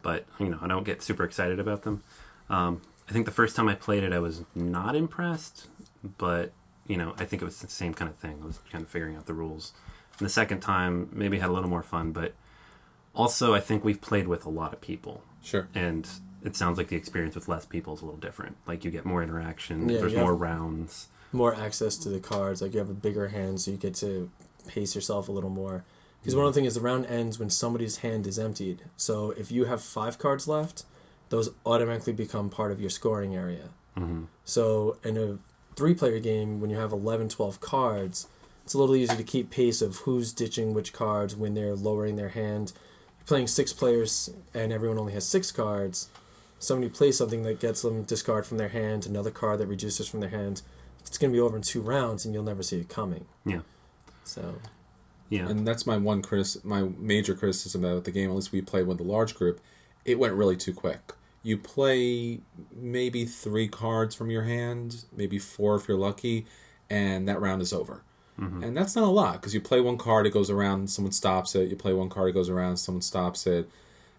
but I don't get super excited about them. I think the first time I played it, I was not impressed, but I think it was the same kind of thing. I was kind of figuring out the rules. And the second time, maybe had a little more fun, but also I think we've played with a lot of people. Sure. And it sounds like the experience with less people is a little different. Like you get more interaction. Yeah, there's more rounds. More access to the cards. Like you have a bigger hand, so you get to pace yourself a little more. Because one of the things is the round ends when somebody's hand is emptied. So if you have 5 cards left, those automatically become part of your scoring area. Mm-hmm. So in a 3-player game, when you have 11, 12 cards, it's a little easier to keep pace of who's ditching which cards when they're lowering their hand. You're playing 6 players and everyone only has 6 cards. Somebody plays something that gets them discard from their hand, another card that reduces from their hand. It's going to be over in 2 rounds and you'll never see it coming. Yeah. So... yeah, and that's my major criticism about the game. At least we played with a large group. It went really too quick. You play maybe 3 cards from your hand, maybe 4 if you're lucky, and that round is over. Mm-hmm. And that's not a lot because you play 1 card, it goes around, someone stops it. You play 1 card, it goes around, someone stops it.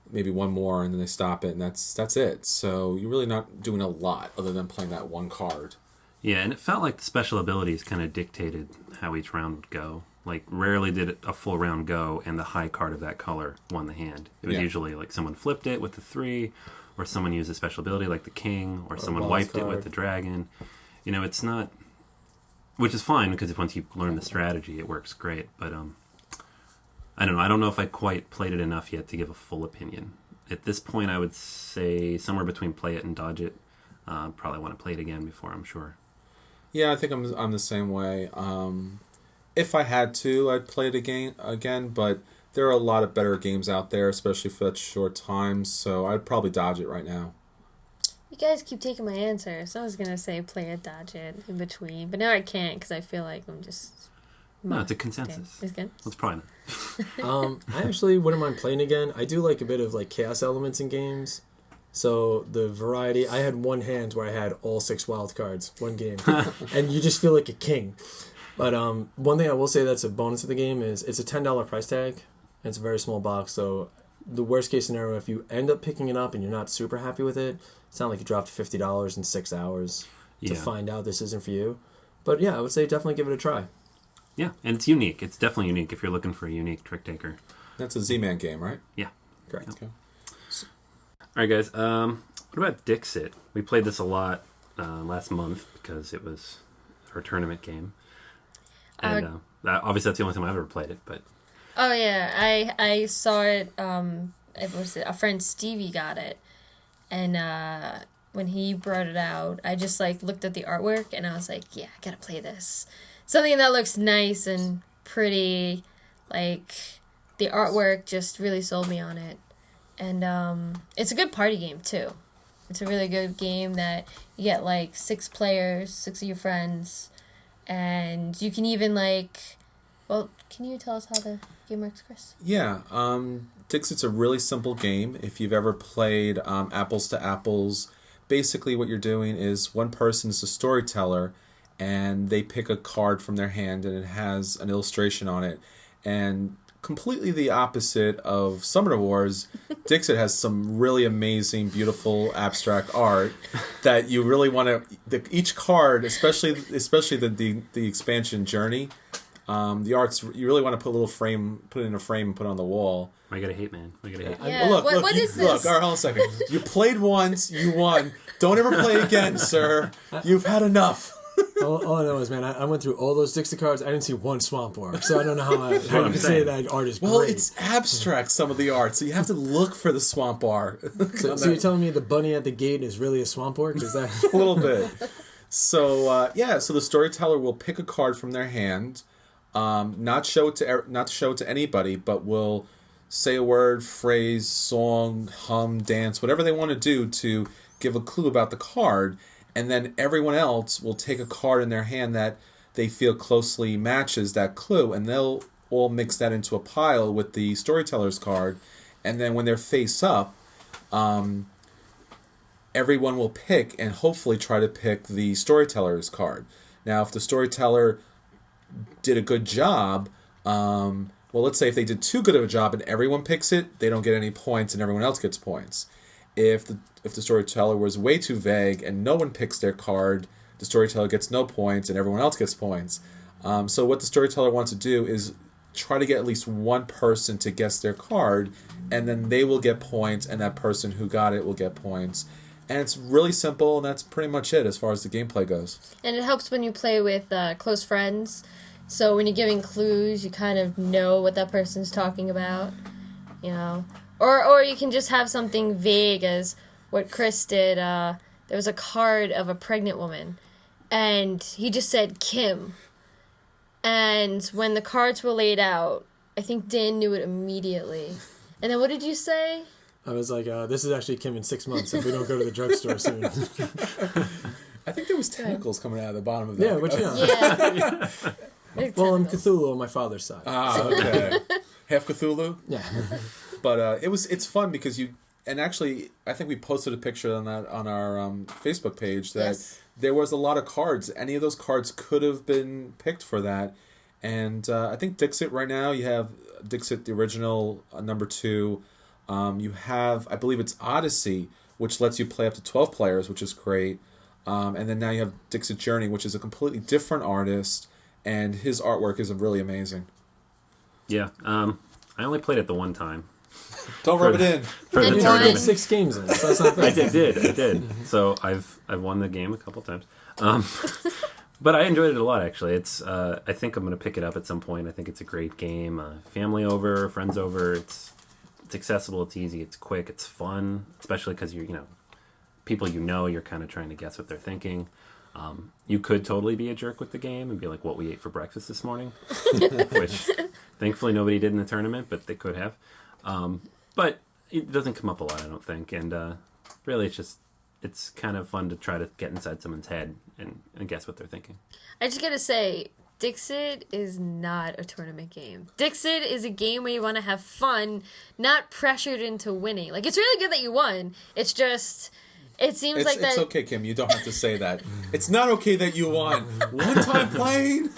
Maybe 1 more, and then they stop it, and that's it. So you're really not doing a lot other than playing that 1 card. Yeah, and it felt like the special abilities kind of dictated how each round would go. Like, rarely did a full round go, and the high card of that color won the hand. It was usually like someone flipped it with the 3, or someone used a special ability like the king, or someone wiped it with the dragon. It's not... which is fine, because once you learn the strategy, it works great. But, I don't know. I don't know if I quite played it enough yet to give a full opinion. At this point, I would say somewhere between play it and dodge it. Probably want to play it again before, I'm sure. Yeah, I think I'm the same way. If I had to, I'd play it again, but there are a lot of better games out there, especially for that short time, so I'd probably dodge it right now. You guys keep taking my answers. I was going to say play it, dodge it, in between, but now I can't because I feel like I'm just... No, it's a consensus. It's good. Let's probably not. I actually wouldn't mind playing again. I do like a bit of like chaos elements in games. So the variety, I had 1 hand where I had all 6 wild cards, 1 game. And you just feel like a king. But one thing I will say that's a bonus of the game is it's a $10 price tag. And it's a very small box. So the worst case scenario, if you end up picking it up and you're not super happy with it, it's not like you dropped $50 in 6 hours to find out this isn't for you. But yeah, I would say definitely give it a try. Yeah, and it's unique. It's definitely unique if you're looking for a unique trick taker. That's a Z-Man game, right? Yeah. Correct. Okay. All right, guys. What about Dixit? We played this a lot last month because it was our tournament game. And obviously that's the only time I've ever played it. But oh, yeah. I saw it. It was a friend Stevie got it. And when he brought it out, I just looked at the artwork and I was like, yeah, I gotta play this. Something that looks nice and pretty. Like, the artwork just really sold me on it. And it's a good party game, too. It's a really good game that you get, 6 players, 6 of your friends. And you can even, well, can you tell us how the game works, Chris? Yeah. Dixit's a really simple game. If you've ever played Apples to Apples, basically what you're doing is one person is a storyteller, and they pick a card from their hand, and it has an illustration on it. And completely the opposite of Summoner Wars, Dixit has some really amazing, beautiful, abstract art that you really want to. Each card, especially the expansion Journey, the arts you really want to put it in a frame, and put it on the wall. I got a hate, man. I got a hate. Yeah. Well, look, What is this? Look, all right, hold on a second. You played once, you won. Don't ever play again, sir. You've had enough. All I know is, man, I went through all those Dixie cards. I didn't see one Swamp Orb, so I don't know how you can say that art is Well, great. it's abstract, some of the art, so you have to look for the swamp bar. So you're telling me the bunny at the gate is really a Swamp Orb? Is that A little bit. So so the storyteller will pick a card from their hand, not to show it to anybody, but will say a word, phrase, song, hum, dance, whatever they want to do to give a clue about the card, and then everyone else will take a card in their hand that they feel closely matches that clue, and they'll all mix that into a pile with the storyteller's card, and then when they're face up, everyone will pick and hopefully try to pick the storyteller's card. Now, if the storyteller did a good job, well, let's say if they did too good of a job and everyone picks it, they don't get any points and everyone else gets points. If the storyteller was way too vague and no one picks their card, the storyteller gets no points and everyone else gets points. So what the storyteller wants to do is try to get at least one person to guess their card, and then they will get points, and that person who got it will get points. And it's really simple, and that's pretty much it as far as the gameplay goes. And it helps when you play with close friends. So when you're giving clues, you kind of know what that person's talking about, you know. Or you can just have something vague as what Chris did. There was a card of a pregnant woman, and he just said Kim. And when the cards were laid out, I think Dan knew it immediately. And then what did you say? I was like, this is actually Kim in 6 months if we don't go to the drugstore soon. I think there was tentacles coming out of the bottom of that. Yeah, which, Yeah. Well, I'm Cthulhu on my father's side. Ah, okay. Half Cthulhu? Yeah. But it's fun because and actually, I think we posted a picture on our Facebook page that Yes. there was a lot of cards. Any of those cards could have been picked for that. And I think Dixit right now, you have Dixit, the original, number 2. You have, I believe it's Odyssey, which lets you play up to 12 players, which is great. And then now you have Dixit Journey, which is a completely different artist, and his artwork is really amazing. Yeah, I only played it the one time. Don't rub it in. For the And You won. did tournament. 6 games in it, so that's not I bad. did. So I've won the game a couple times. But I enjoyed it a lot, actually. It's I think I'm going to pick it up at some point. I think it's a great game. Family over, friends over. It's accessible, it's easy, it's quick, it's fun, especially because people you're kind of trying to guess what they're thinking. You could totally be a jerk with the game and be like, what we ate for breakfast this morning, which thankfully nobody did in the tournament, but they could have. But it doesn't come up a lot, I don't think, and really it's kind of fun to try to get inside someone's head and guess what they're thinking. I just gotta say, Dixit is not a tournament game. Dixit is a game where you want to have fun, not pressured into winning. Like, it's really good that you won. It's just, it seems like that. It's okay, Kim. You don't have to say that. It's not okay that you won. One time playing.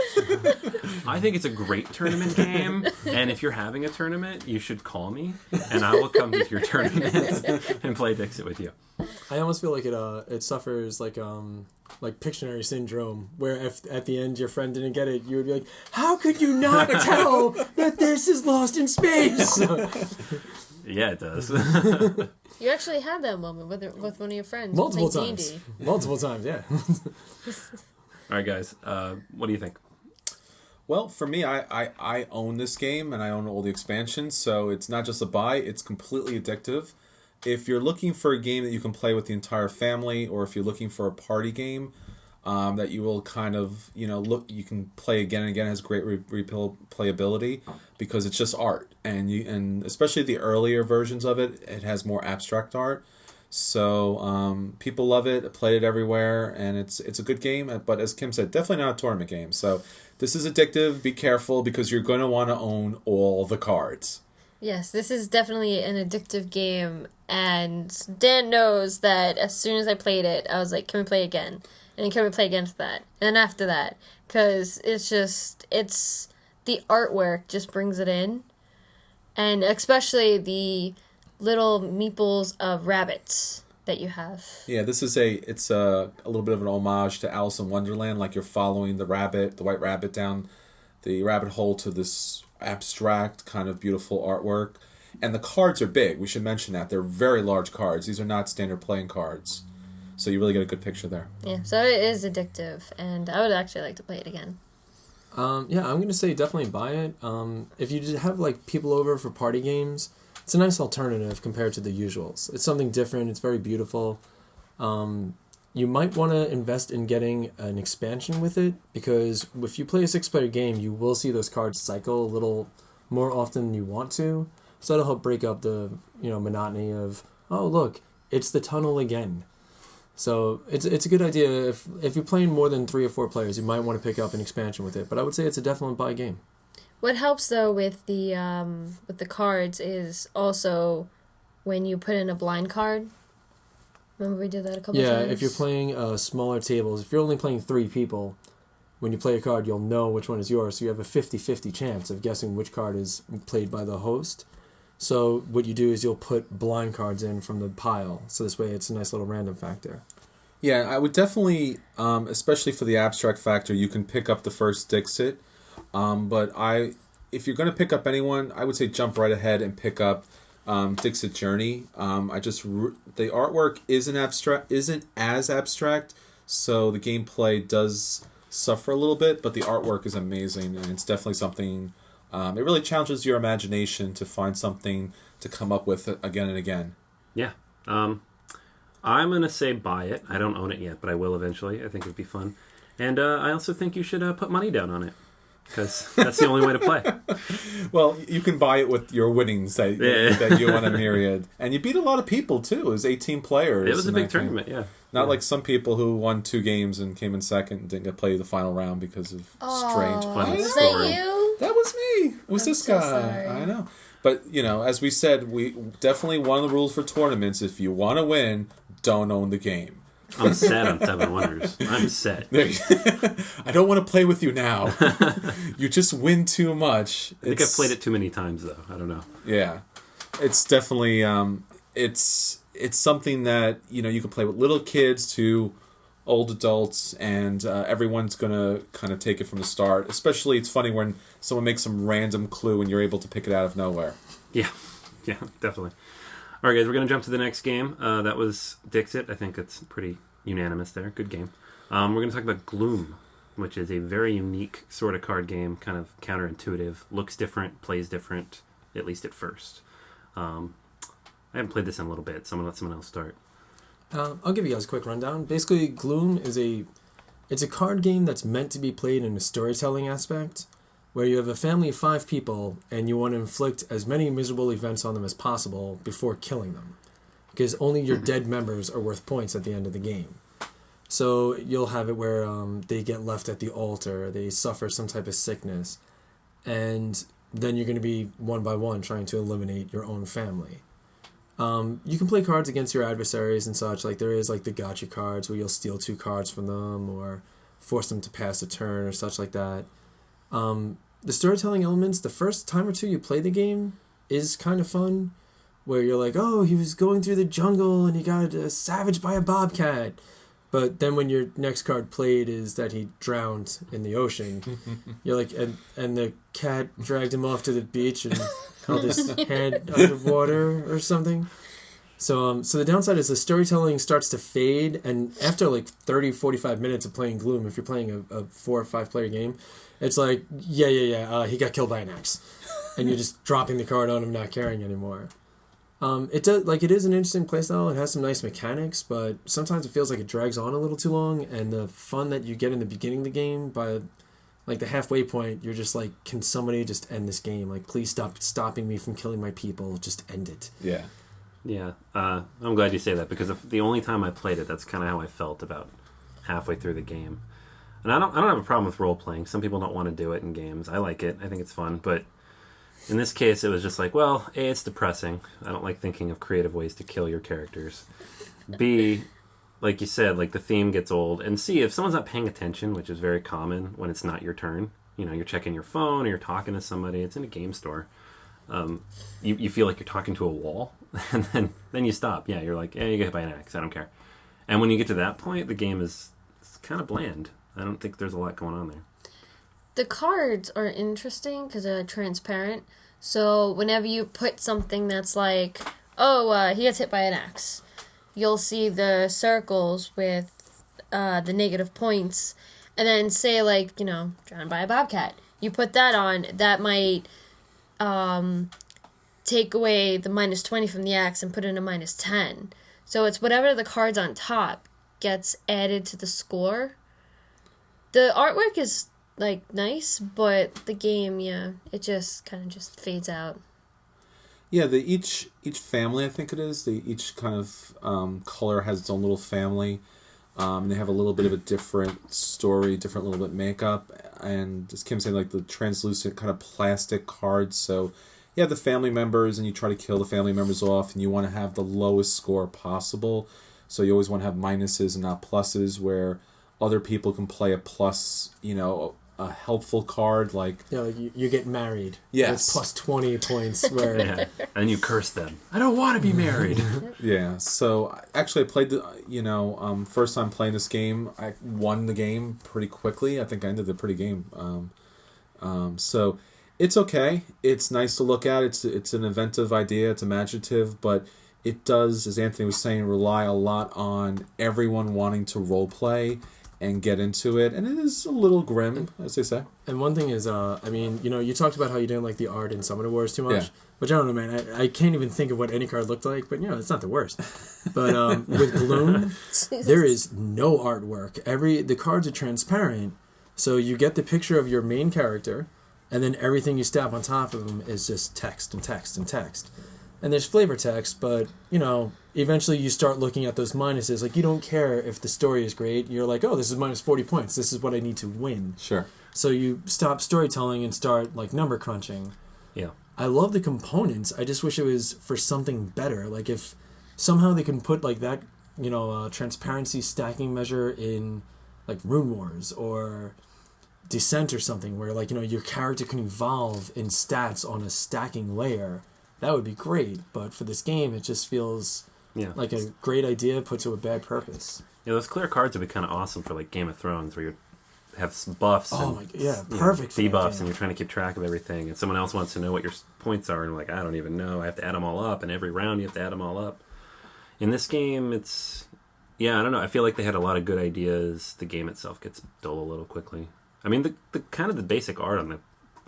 I think it's a great tournament game, and if you're having a tournament, you should call me, and I will come to your tournament and play Dixit with you. I almost feel like it suffers like Pictionary syndrome, where if at the end your friend didn't get it, you would be like, how could you not tell that this is Lost in Space? Yeah, it does. You actually had that moment with one of your friends. Multiple playing times. D&D. Multiple times, yeah. All right, guys. What do you think? Well, for me, I own this game, and I own all the expansions, so it's not just a buy, it's completely addictive. If you're looking for a game that you can play with the entire family, or if you're looking for a party game that you will kind of, you can play again and again, it has great replayability because it's just art. And especially the earlier versions of it, it has more abstract art. So people love it, play it everywhere, and it's a good game. But as Kim said, definitely not a tournament game. So this is addictive. Be careful because you're going to want to own all the cards. Yes, this is definitely an addictive game, and Dan knows that as soon as I played it, I was like, can we play again? And then can we play against that? And then after that, because it's the artwork just brings it in. And especially the little meeples of rabbits that you have. Yeah, it's a little bit of an homage to Alice in Wonderland, like you're following the white rabbit down the rabbit hole to this abstract kind of beautiful artwork. And the cards are big. We should mention that. They're very large cards. These are not standard playing cards. So you really get a good picture there. Yeah, so it is addictive, and I would actually like to play it again. Yeah, I'm going to say definitely buy it. If you just have like people over for party games, it's a nice alternative compared to the usuals. It's something different. It's very beautiful. You might want to invest in getting an expansion with it, because if you play a 6-player game, you will see those cards cycle a little more often than you want to. So that'll help break up the monotony of, oh look, it's the tunnel again. So it's a good idea. If you're playing more than 3 or 4 players, you might want to pick up an expansion with it. But I would say it's a definite buy game. What helps though with the cards is also when you put in a blind card. Remember we did that a couple times? Yeah, if you're playing smaller tables, if you're only playing 3 people, when you play a card, you'll know which one is yours. So you have a 50-50 chance of guessing which card is played by the host. So what you do is you'll put blind cards in from the pile. So this way it's a nice little random factor. Yeah, I would definitely, especially for the abstract factor, you can pick up the first Dixit. But if you're going to pick up anyone, I would say jump right ahead and pick up Dixit Journey. The artwork isn't as abstract, so the gameplay does suffer a little bit, but the artwork is amazing, and it's definitely something. It really challenges your imagination to find something to come up with again and again. Yeah. I'm going to say buy it. I don't own it yet, but I will eventually. I think it'd be fun. And I also think you should put money down on it, because that's the only way to play. Well, you can buy it with your winnings that you won a myriad. And you beat a lot of people, too. It was 18 players. It was a big tournament, yeah. Not like some people who won 2 games and came in second and didn't get to play the final round because of strange funny Was story. that you? That was me. It was this so guy. sorry. I know. But, as we said, one of the rules for tournaments, if you want to win, don't own the game. I'm set on 7 Wonders. I'm set. I don't want to play with you now. You just win too much. I think I've played it too many times, though. I don't know. Yeah. It's definitely... It's something that, you can play with little kids to old adults, and everyone's going to kind of take it from the start. Especially, it's funny when someone makes some random clue and you're able to pick it out of nowhere. Yeah, definitely. All right, guys, we're going to jump to the next game. That was Dixit. I think it's pretty unanimous there. Good game. We're going to talk about Gloom, which is a very unique sort of card game, kind of counterintuitive, looks different, plays different, at least at first. I haven't played this in a little bit, so I'm going to let someone else start. I'll give you guys a quick rundown. Basically, Gloom is it's a card game that's meant to be played in a storytelling aspect, where you have a family of 5 people and you want to inflict as many miserable events on them as possible before killing them, because only your dead members are worth points at the end of the game. So you'll have it where they get left at the altar, they suffer some type of sickness, and then you're going to be one by one trying to eliminate your own family. You can play cards against your adversaries and such. Like there is like the gotcha cards where you'll steal 2 cards from them or force them to pass a turn or such like that. The storytelling elements, the first time or 2 you play the game is kind of fun, where you're like, oh, he was going through the jungle and he got savaged by a bobcat. But then when your next card played is that he drowned in the ocean, you're like, and the cat dragged him off to the beach and held his head underwater or something. So the downside is the storytelling starts to fade, and after like 30, 45 minutes of playing Gloom, if you're playing a 4 or 5 player game, it's like, he got killed by an axe. And you're just dropping the card on him, not caring anymore. It is an interesting playstyle. It has some nice mechanics, but sometimes it feels like it drags on a little too long, and the fun that you get in the beginning of the game, by like the halfway point, you're just like, can somebody just end this game? Like, please stop stopping me from killing my people. Just end it. Yeah. Yeah, I'm glad you say that, because the only time I played it, that's kind of how I felt about halfway through the game. And I don't have a problem with role playing. Some people don't want to do it in games. I like it. I think it's fun, but in this case, it was just like, well, A, it's depressing. I don't like thinking of creative ways to kill your characters. B, like you said, like the theme gets old. And C, if someone's not paying attention, which is very common when it's not your turn, you're checking your phone or you're talking to somebody, it's in a game store. you feel like you're talking to a wall, and then you stop. Yeah, you're like, you get hit by an axe. I don't care. And when you get to that point, the game is kind of bland. I don't think there's a lot going on there. The cards are interesting because they're transparent. So whenever you put something that's like, he gets hit by an axe, you'll see the circles with the negative points. And then say, like, drowned by a bobcat. You put that on, that might take away the -20 from the axe and put in a -10. So it's whatever the cards on top gets added to the score. The artwork is, like, nice, but the game, it just kind of just fades out. Yeah, each family, I think it is, each kind of color has its own little family. They have a little bit of a different story, different little bit makeup, and as Kim said, like the translucent kind of plastic cards. So you have the family members, and you try to kill the family members off, and you want to have the lowest score possible. So you always want to have minuses and not pluses, where other people can play a plus, a helpful card like like you get married. Yes. With plus 20 points. Where Yeah. And you curse them. I don't want to be married. Yeah, so actually I played first time playing this game, I won the game pretty quickly. I think I ended the pretty game. So it's okay. It's nice to look at. It's an inventive idea. It's imaginative, but it does, as Anthony was saying, rely a lot on everyone wanting to role play and get into it, and it is a little grim, as they say. And one thing is, you talked about how you didn't like the art in Summoner Wars too much, Yeah. which I don't know, man. I can't even think of what any card looked like, but it's not the worst. But with Gloom, there is no artwork. The cards are transparent, so you get the picture of your main character, and then everything you stab on top of them is just text and text and text. And there's flavor text, but, eventually you start looking at those minuses. Like, you don't care if the story is great. You're like, this is minus 40 points. This is what I need to win. Sure. So you stop storytelling and start, like, number crunching. Yeah. I love the components. I just wish it was for something better. Like, if somehow they can put, like, that, transparency stacking measure in, like, Rune Wars or Descent or something, where, like, your character can evolve in stats on a stacking layer. That would be great, but for this game, it just feels like a great idea put to a bad purpose. Yeah, those clear cards would be kind of awesome for like Game of Thrones, where you have some buffs perfect for debuffs, and you're trying to keep track of everything, and someone else wants to know what your points are, and like, I don't even know. I have to add them all up, and every round you have to add them all up. In this game, I don't know. I feel like they had a lot of good ideas. The game itself gets dull a little quickly. I mean, the kind of the basic art on the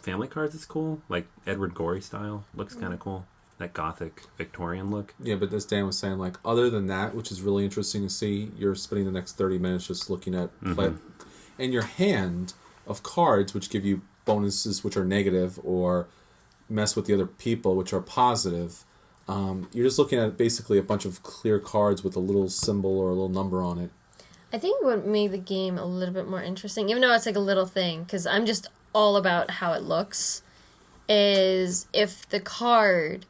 family cards is cool, like Edward Gorey style looks kind of cool, that gothic Victorian look. Yeah, but as Dan was saying, like, other than that, which is really interesting to see, you're spending the next 30 minutes just looking at play, and your hand of cards, which give you bonuses which are negative or mess with the other people, which are positive. You're just looking at basically a bunch of clear cards with a little symbol or a little number on it. I think what made the game a little bit more interesting, even though it's like a little thing, because I'm just all about how it looks, is if the card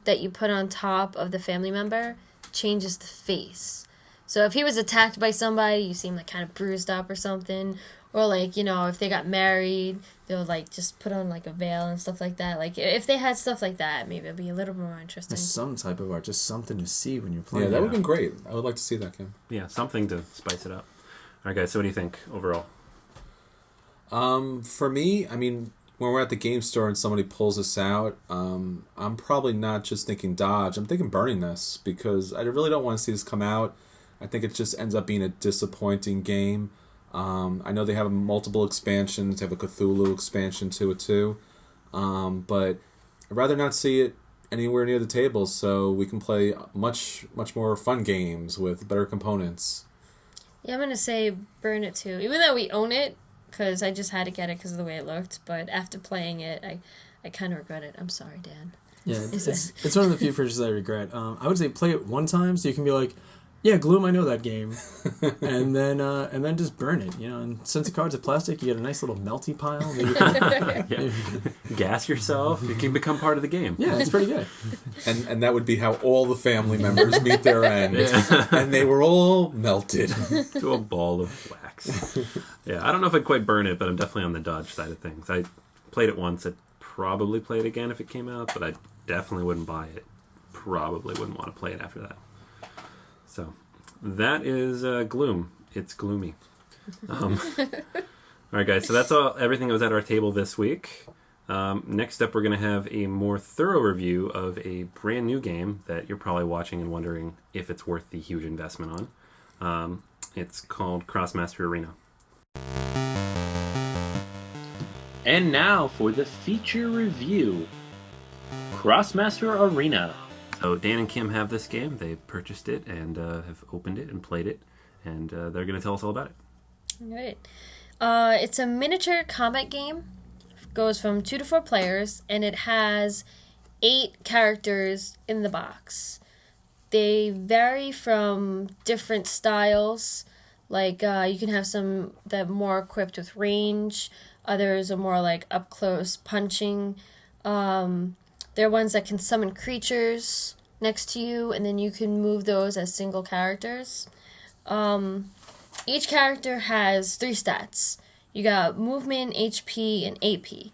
that you put on top of the family member changes the face. So if he was attacked by somebody, you seem like kind of bruised up or something, or like, if they got married, they'll like just put on like a veil and stuff like that. Like if they had stuff like that, maybe it'd be a little more interesting. Some type of art, just something to see when you're playing. Yeah, that would have been great. I would like to see that, Kim. Yeah, something to spice it up. All right, guys, so what do you think overall? For me, I mean, when we're at the game store and somebody pulls this out, I'm probably not just thinking dodge. I'm thinking burning this, because I really don't want to see this come out. I think it just ends up being a disappointing game. I know they have multiple expansions. They have a Cthulhu expansion to it too. But I'd rather not see it anywhere near the table, so we can play much more fun games with better components. Yeah, I'm going to say burn it too. Even though we own it, because I just had to get it because of the way it looked. But after playing it, I kind of regret it. I'm sorry, Dan. Yeah, it's one of the few purchases I regret. I would say play it one time so you can be like, yeah, Gloom, I know that game, and then just burn it. And since the cards are plastic, you get a nice little melty pile. Maybe Gas yourself. You can become part of the game. Yeah, it's pretty good. And that would be how all the family members meet their end. Yeah. And they were all melted. To a ball of wax. Yeah, I don't know if I'd quite burn it, but I'm definitely on the dodge side of things. I played it once. I'd probably play it again if it came out, but I definitely wouldn't buy it. Probably wouldn't want to play it after that. So that is Gloom. It's gloomy. All right, guys. So that's everything that was at our table this week. Next up, we're going to have a more thorough review of a brand new game that you're probably watching and wondering if it's worth the huge investment on. It's called Krosmaster Arena. And now for the feature review. Krosmaster Arena. So Dan and Kim have this game. They purchased it and have opened it and played it, and they're going to tell us all about it. All right. It's a miniature combat game. Goes from 2 to 4 players, and it has 8 characters in the box. They vary from different styles. Like you can have some that are more equipped with range. Others are more like up close punching. There are ones that can summon creatures next to you, and then you can move those as single characters. Each character has 3 stats. You got movement, HP, and AP.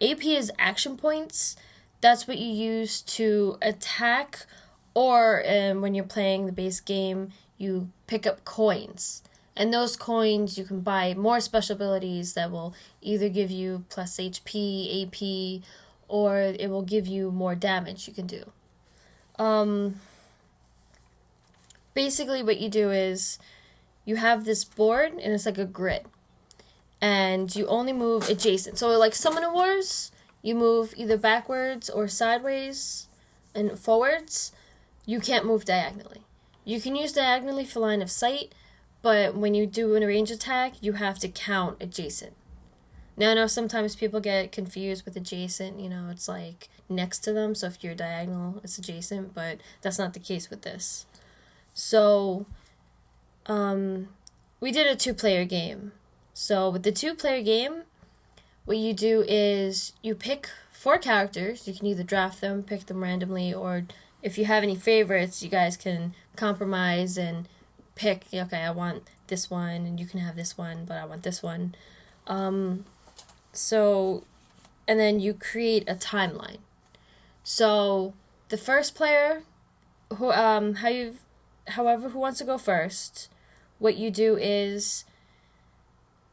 AP is action points. That's what you use to attack, or when you're playing the base game, you pick up coins. And those coins, you can buy more special abilities that will either give you plus HP, AP, or it will give you more damage you can do. Basically what you do is you have this board, and it's like a grid. And you only move adjacent. So like Summoner Wars, you move either backwards or sideways and forwards. You can't move diagonally. You can use diagonally for line of sight, but when you do a range attack, you have to count adjacent. Now I know sometimes people get confused with adjacent, it's like next to them, so if you're diagonal, it's adjacent, but that's not the case with this. So, we did a 2-player game. So with the 2-player game, what you do is you pick 4 characters. You can either draft them, pick them randomly, or if you have any favorites, you guys can compromise and pick, okay, I want this one, and you can have this one, but I want this one. And then you create a timeline. So the first player, whoever who wants to go first, what you do is,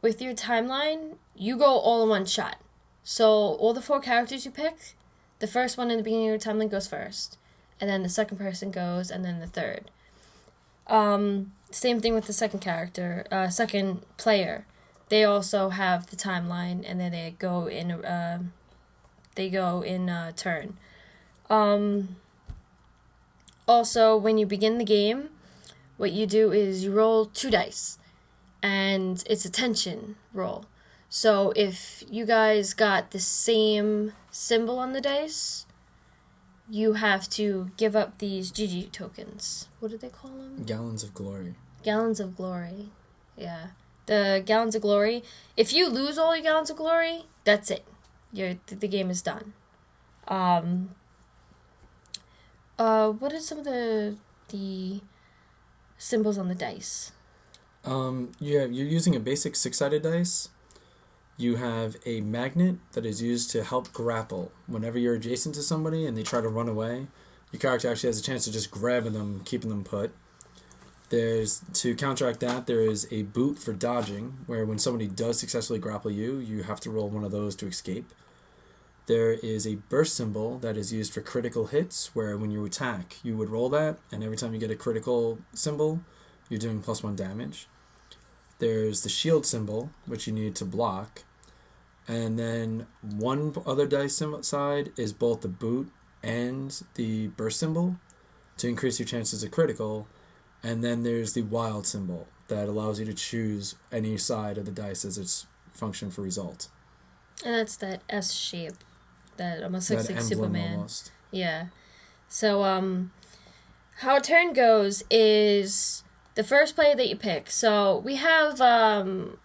with your timeline, you go all in one shot. So all the 4 characters you pick, the first one in the beginning of your timeline goes first, and then the second person goes, and then the third. Same thing with the second player. They also have the timeline, and then they go in turn. Also, when you begin the game, what you do is you roll 2 dice. And it's a tension roll. So if you guys got the same symbol on the dice, you have to give up these GG tokens. What do they call them? Gallons of glory. Gallons of glory. Yeah. The gallons of glory. If you lose all your gallons of glory, that's it. The game is done. What are some of the symbols on the dice? You're using a basic 6-sided dice. You have a magnet that is used to help grapple. Whenever you're adjacent to somebody and they try to run away, your character actually has a chance to just grab them, keeping them put. To counteract that, there is a boot for dodging, where when somebody does successfully grapple you, you have to roll one of those to escape. There is a burst symbol that is used for critical hits, where when you attack, you would roll that, and every time you get a critical symbol, you're doing +1 damage. There's the shield symbol, which you need to block. And then one other dice side is both the boot and the burst symbol to increase your chances of critical. And then there's the wild symbol that allows you to choose any side of the dice as its function for result. And that's that S shape that almost looks that like emblem Superman. Almost. Yeah. So how a turn goes is the first player that you pick. So we have an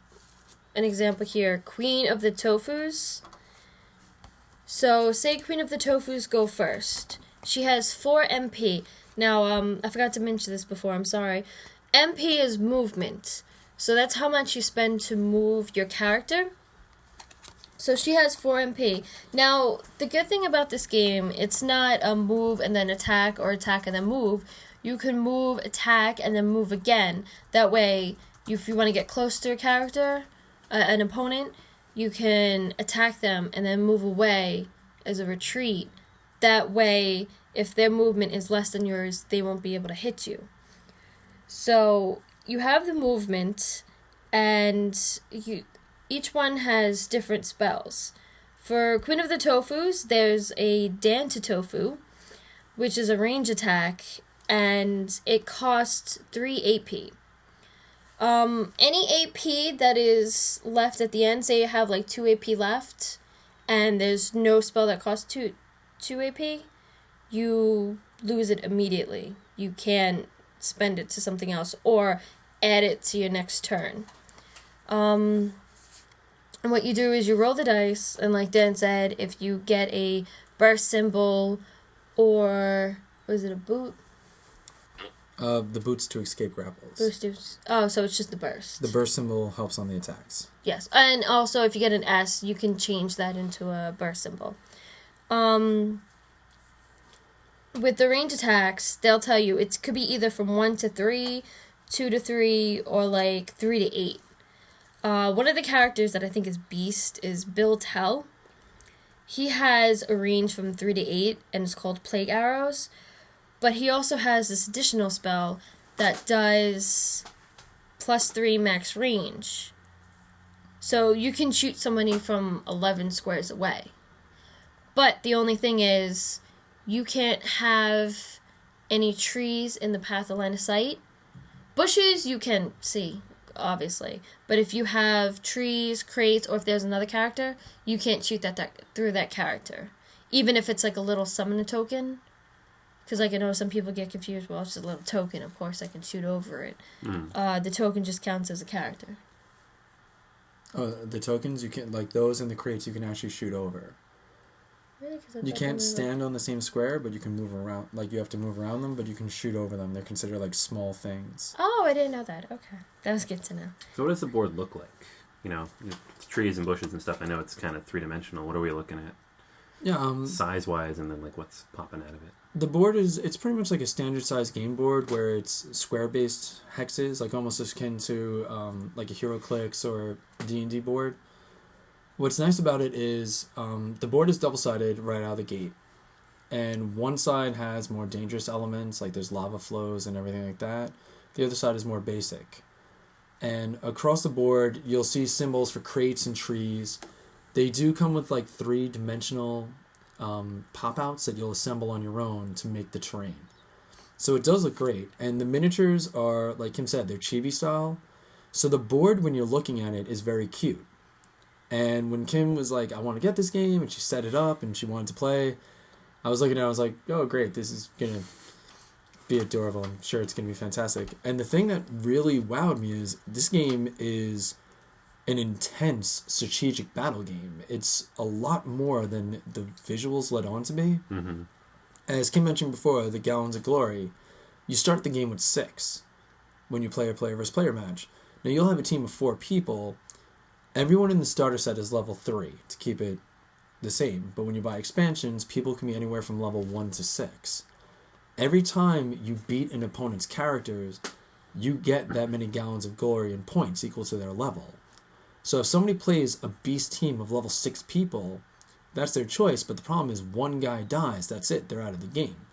example here, Queen of the Tofus. So say Queen of the Tofus go first. She has 4 MP. Now, I forgot to mention this before, I'm sorry. MP is movement. So that's how much you spend to move your character. So she has 4 MP. Now, the good thing about this game, it's not a move and then attack or attack and then move. You can move, attack, and then move again. That way, if you want to get close to a character, an opponent, you can attack them and then move away as a retreat. That way, if their movement is less than yours, they won't be able to hit you. So, you have the movement, and each one has different spells. For Queen of the Tofus, there's a Dan to Tofu, which is a range attack, and it costs 3 AP. Any AP that is left at the end, say you have like 2 AP left, and there's no spell that costs 2 AP, you lose it immediately. You can't spend it to something else or add it to your next turn. And what you do is you roll the dice, and like Dan said, if you get a burst symbol or, was it a boot? The boots to escape grapples. Oh, so it's just the burst. The burst symbol helps on the attacks. Yes, and also if you get an S, you can change that into a burst symbol. With the range attacks, they'll tell you it could be either from 1 to 3, 2 to 3, or like 3 to 8. One of the characters that I think is Beast is Bill Tell. He has a range from 3 to 8, and it's called Plague Arrows. But he also has this additional spell that does +3 max range. So you can shoot somebody from 11 squares away. But the only thing is, you can't have any trees in the path of line of sight. Bushes you can see, obviously. But if you have trees, crates, or if there's another character, you can't shoot that through that character. Even if it's like a little summon token. Because like I know some people get confused, well, it's just a little token, of course I can shoot over it. The token just counts as a character. Oh, the tokens, you can, like those in the crates, you can actually shoot over. Really? You can't stand on the same square, but you can move around, like you have to move around them, but you can shoot over them. They're considered like small things. Oh, I didn't know that. Okay. That was good to know. So what does the board look like? You know, trees and bushes and stuff. I know it's kind of 3-dimensional. What are we looking at? Yeah, size-wise, and then like what's popping out of it? The board it's pretty much like a standard size game board where it's square-based hexes, like almost akin to like a HeroClix or D&D board. What's nice about it is the board is double-sided right out of the gate. And one side has more dangerous elements, like there's lava flows and everything like that. The other side is more basic. And across the board, you'll see symbols for crates and trees. They do come with like 3-dimensional pop-outs that you'll assemble on your own to make the terrain. So it does look great. And the miniatures are, like Kim said, they're chibi style. So the board, when you're looking at it, is very cute. And when Kim was like, I want to get this game, and she set it up, and she wanted to play, I was looking at it, I was like, oh, great, this is going to be adorable. I'm sure it's going to be fantastic. And the thing that really wowed me is this game is an intense strategic battle game. It's a lot more than the visuals led on to be. Mm-hmm. As Kim mentioned before, the Gallons of Glory, you start the game with 6 when you play a player versus player match. Now you'll have a team of 4 people. Everyone in the starter set is level 3 to keep it the same. But when you buy expansions, people can be anywhere from level 1 to 6. Every time you beat an opponent's characters, you get that many Gallons of Glory and points equal to their level. So if somebody plays a beast team of level 6 people, that's their choice, but the problem is one guy dies, that's it, they're out of the game.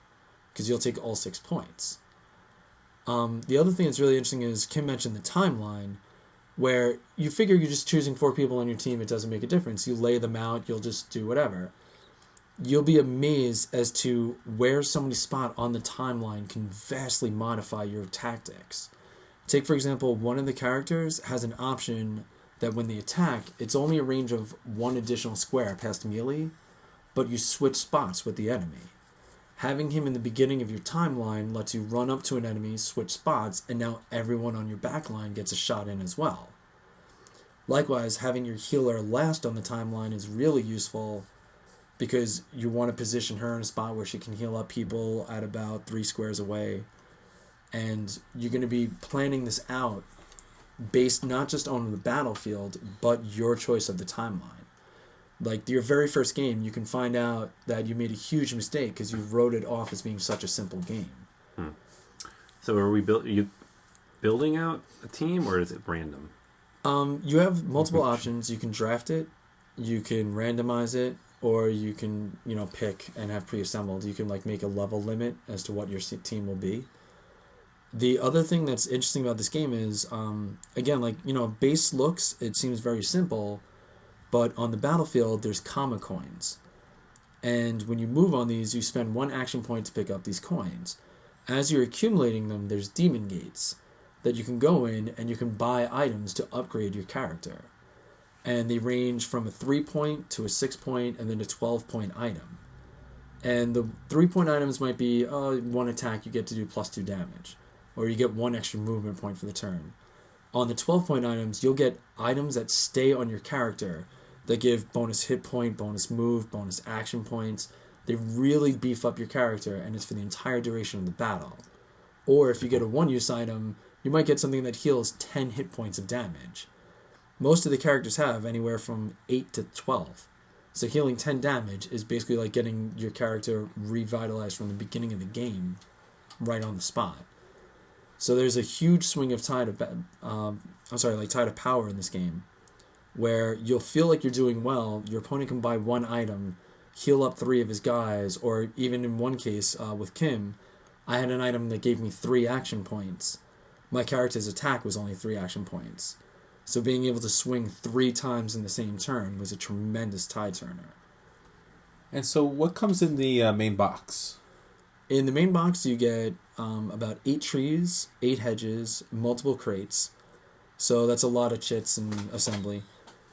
Because you'll take all 6 points. The other thing that's really interesting is Kim mentioned the timeline, where you figure you're just choosing 4 people on your team, it doesn't make a difference. You lay them out, you'll just do whatever. You'll be amazed as to where somebody's spot on the timeline can vastly modify your tactics. Take, for example, one of the characters has an option that when they attack, it's only a range of 1 additional square past melee, but you switch spots with the enemy. Having him in the beginning of your timeline lets you run up to an enemy, switch spots, and now everyone on your backline gets a shot in as well. Likewise, having your healer last on the timeline is really useful because you want to position her in a spot where she can heal up people at about 3 squares away. And you're going to be planning this out based not just on the battlefield, but your choice of the timeline. Like your very first game, you can find out that you made a huge mistake because you wrote it off as being such a simple game. So are you building out a team, or is it random? You have multiple options. You can draft it, you can randomize it, or you can, pick and have pre-assembled. You can like make a level limit as to what your team will be. The other thing that's interesting about this game is, again, like, base looks, it seems very simple, but on the battlefield, there's comma coins. And when you move on these, you spend 1 action point to pick up these coins. As you're accumulating them, there's demon gates that you can go in and you can buy items to upgrade your character. And they range from a 3-point to a 6-point and then a 12-point item. And the 3-point items might be, 1 attack you get to do +2 damage. Or you get 1 extra movement point for the turn. On the 12-point items, you'll get items that stay on your character that give bonus hit point, bonus move, bonus action points. They really beef up your character, and it's for the entire duration of the battle. Or if you get a one-use item, you might get something that heals 10 hit points of damage. Most of the characters have anywhere from 8 to 12. So healing 10 damage is basically like getting your character revitalized from the beginning of the game right on the spot. So there's a huge swing of tide of power in this game, where you'll feel like you're doing well. Your opponent can buy 1 item, heal up 3 of his guys, or even in one case with Kim, I had an item that gave me 3 action points. My character's attack was only 3 action points. So being able to swing 3 times in the same turn was a tremendous tide turner. And so what comes in the main box? In the main box, you get about 8 trees, 8 hedges, multiple crates. So that's a lot of chits and assembly.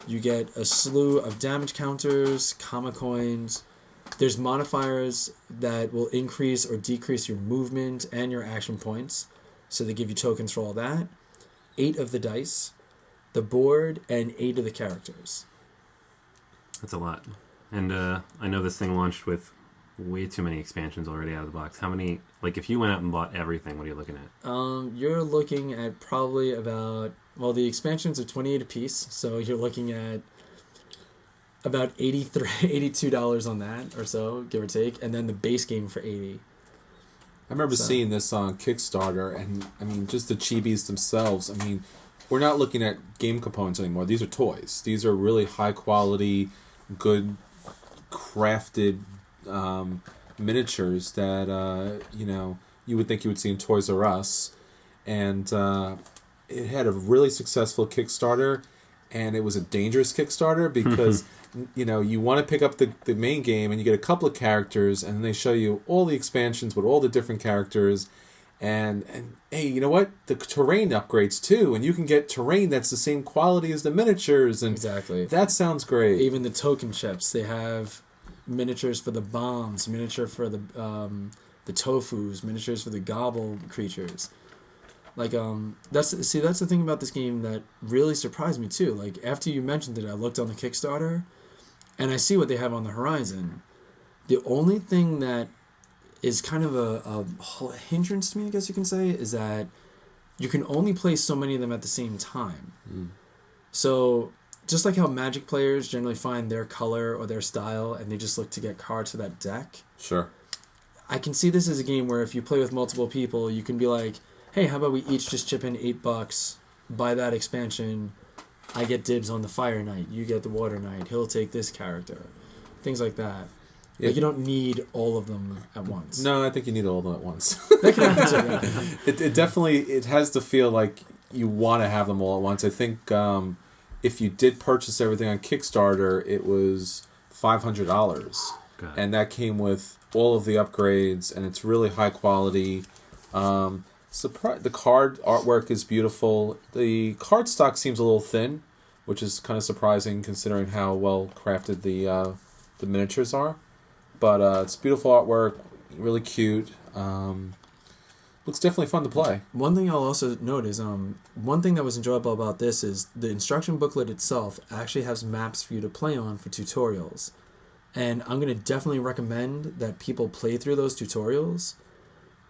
You get a slew of damage counters, comma coins. There's modifiers that will increase or decrease your movement and your action points. So they give you tokens for all that. 8 of the dice, the board, and 8 of the characters. That's a lot. And I know this thing launched with way too many expansions already out of the box. How many, like if you went out and bought everything, what are you looking at? You're looking at probably about, well, the expansions are 28 a piece, so you're looking at about $82 on that or so, give or take, and then the base game for $80. I remember seeing this on Kickstarter, and I mean, just the chibis themselves. I mean, we're not looking at game components anymore. These are toys. These are really high quality, good crafted miniatures that you would think you would see in Toys R Us, and it had a really successful Kickstarter, and it was a dangerous Kickstarter because you want to pick up the main game and you get a couple of characters, and then they show you all the expansions with all the different characters, and hey, you know what? The terrain upgrades too, and you can get terrain that's the same quality as the miniatures, and exactly, that sounds great. Even the token ships, they have miniatures for the bombs, miniature for the tofus, miniatures for the gobble creatures. Like that's the thing about this game that really surprised me too. Like after you mentioned it, I looked on the Kickstarter, and I see what they have on the horizon. The only thing that is kind of a hindrance to me, I guess you can say, is that you can only play so many of them at the same time. So just like how Magic players generally find their color or their style and they just look to get cards for that deck. Sure. I can see this as a game where if you play with multiple people, you can be like, hey, how about we each just chip in $8, buy that expansion, I get dibs on the Fire Knight, you get the Water Knight, he'll take this character. Things like that. Yeah. Like you don't need all of them at once. No, I think you need all of them at once. That can happen too. It definitely, it has to feel like you want to have them all at once. I think if you did purchase everything on Kickstarter, it was $500. And that came with all of the upgrades, and it's really high quality. The card artwork is beautiful. The card stock seems a little thin, which is kind of surprising considering how well crafted the miniatures are. But it's beautiful artwork, really cute. Looks definitely fun to play. One thing I'll also note is one thing that was enjoyable about this is the instruction booklet itself actually has maps for you to play on for tutorials. And I'm going to definitely recommend that people play through those tutorials.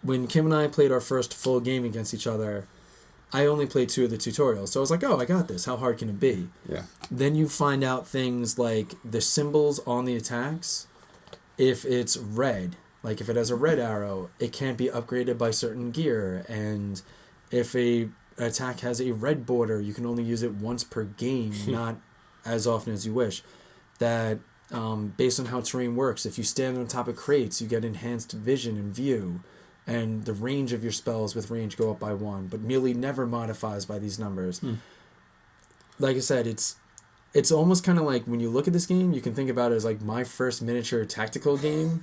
When Kim and I played our first full game against each other, I only played 2 of the tutorials, so I was like, oh, I got this. How hard can it be? Yeah. Then you find out things like the symbols on the attacks. If it's red, like if it has a red arrow, it can't be upgraded by certain gear. And if an attack has a red border, you can only use it once per game, not as often as you wish. That based on how terrain works, if you stand on top of crates, you get enhanced vision and view. And the range of your spells with range go up by 1, but melee never modifies by these numbers. Like I said, it's almost kind of like when you look at this game, you can think about it as like my first miniature tactical game,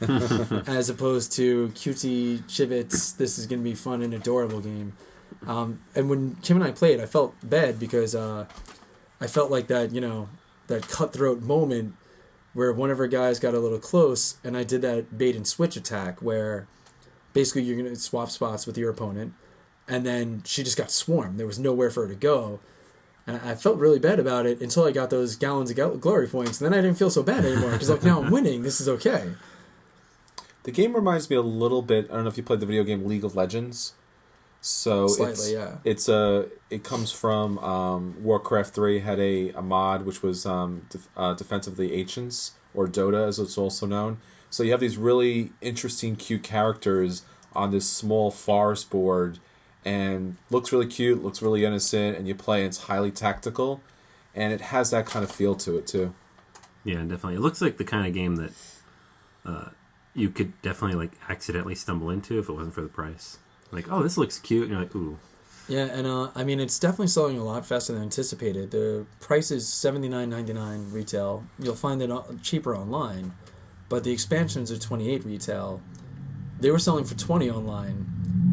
as opposed to cutesy Chivets. This is going to be fun and adorable game. And when Kim and I played, I felt bad because I felt like that, that cutthroat moment where one of our guys got a little close, and I did that bait and switch attack where basically you're going to swap spots with your opponent, and then she just got swarmed. There was nowhere for her to go. And I felt really bad about it until I got those gallons of glory points, and then I didn't feel so bad anymore because like now I'm winning. This is okay. The game reminds me a little bit. I don't know if you played the video game League of Legends. So Slightly, yeah. It comes from Warcraft 3 had a mod which was Defense of the Ancients, or Dota as it's also known. So you have these really interesting, cute characters on this small forest board, and looks really cute, looks really innocent, and you play, and it's highly tactical, and it has that kind of feel to it too. Yeah, definitely. It looks like the kind of game that you could definitely like accidentally stumble into if it wasn't for the price. Like, oh, this looks cute, and you're like, ooh. Yeah, and I mean, it's definitely selling a lot faster than anticipated. The price is $79.99 retail. You'll find it cheaper online, but the expansions are $28 retail. They were selling for $20 online,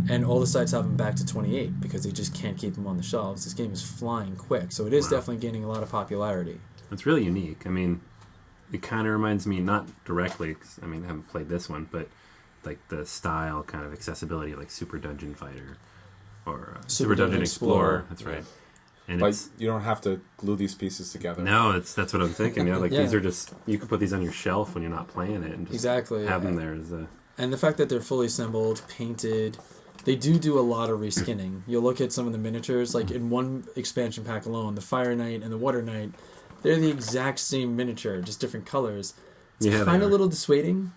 and all the sites have them back to $28 because they just can't keep them on the shelves. This game is flying quick, so it is definitely gaining a lot of popularity. It's really unique. I mean, it kind of reminds me, not directly, 'cause, I mean, I haven't played this one, but like the style, kind of accessibility, like Super Dungeon Fighter or Super Dungeon Explorer. That's right. And But you don't have to glue these pieces together. no, that's what I'm thinking. Yeah, like Yeah. these are just, you can put these on your shelf when you're not playing it and just Exactly. have them there as a... And the fact that they're fully assembled, painted, they do a lot of reskinning. You'll look at some of the miniatures, like in one expansion pack alone, the Fire Knight and the Water Knight, they're the exact same miniature, just different colors. It's Yeah, they kind of are. a little dissuading,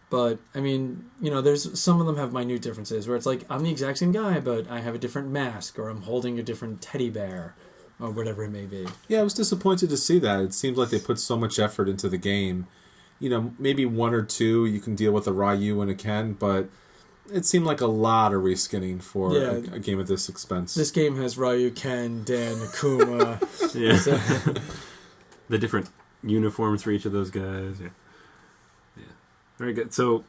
but I mean, there's some of them have minute differences where it's like I'm the exact same guy, but I have a different mask, or I'm holding a different teddy bear, or whatever it may be. Yeah, I was disappointed to see that. It seems like they put so much effort into the game. Maybe 1 or 2 you can deal with a Ryu and a Ken, but it seemed like a lot of reskinning for a game at this expense. This game has Ryu, Ken, Dan, Akuma. Yeah. The different uniforms for each of those guys. Yeah. Very good. So,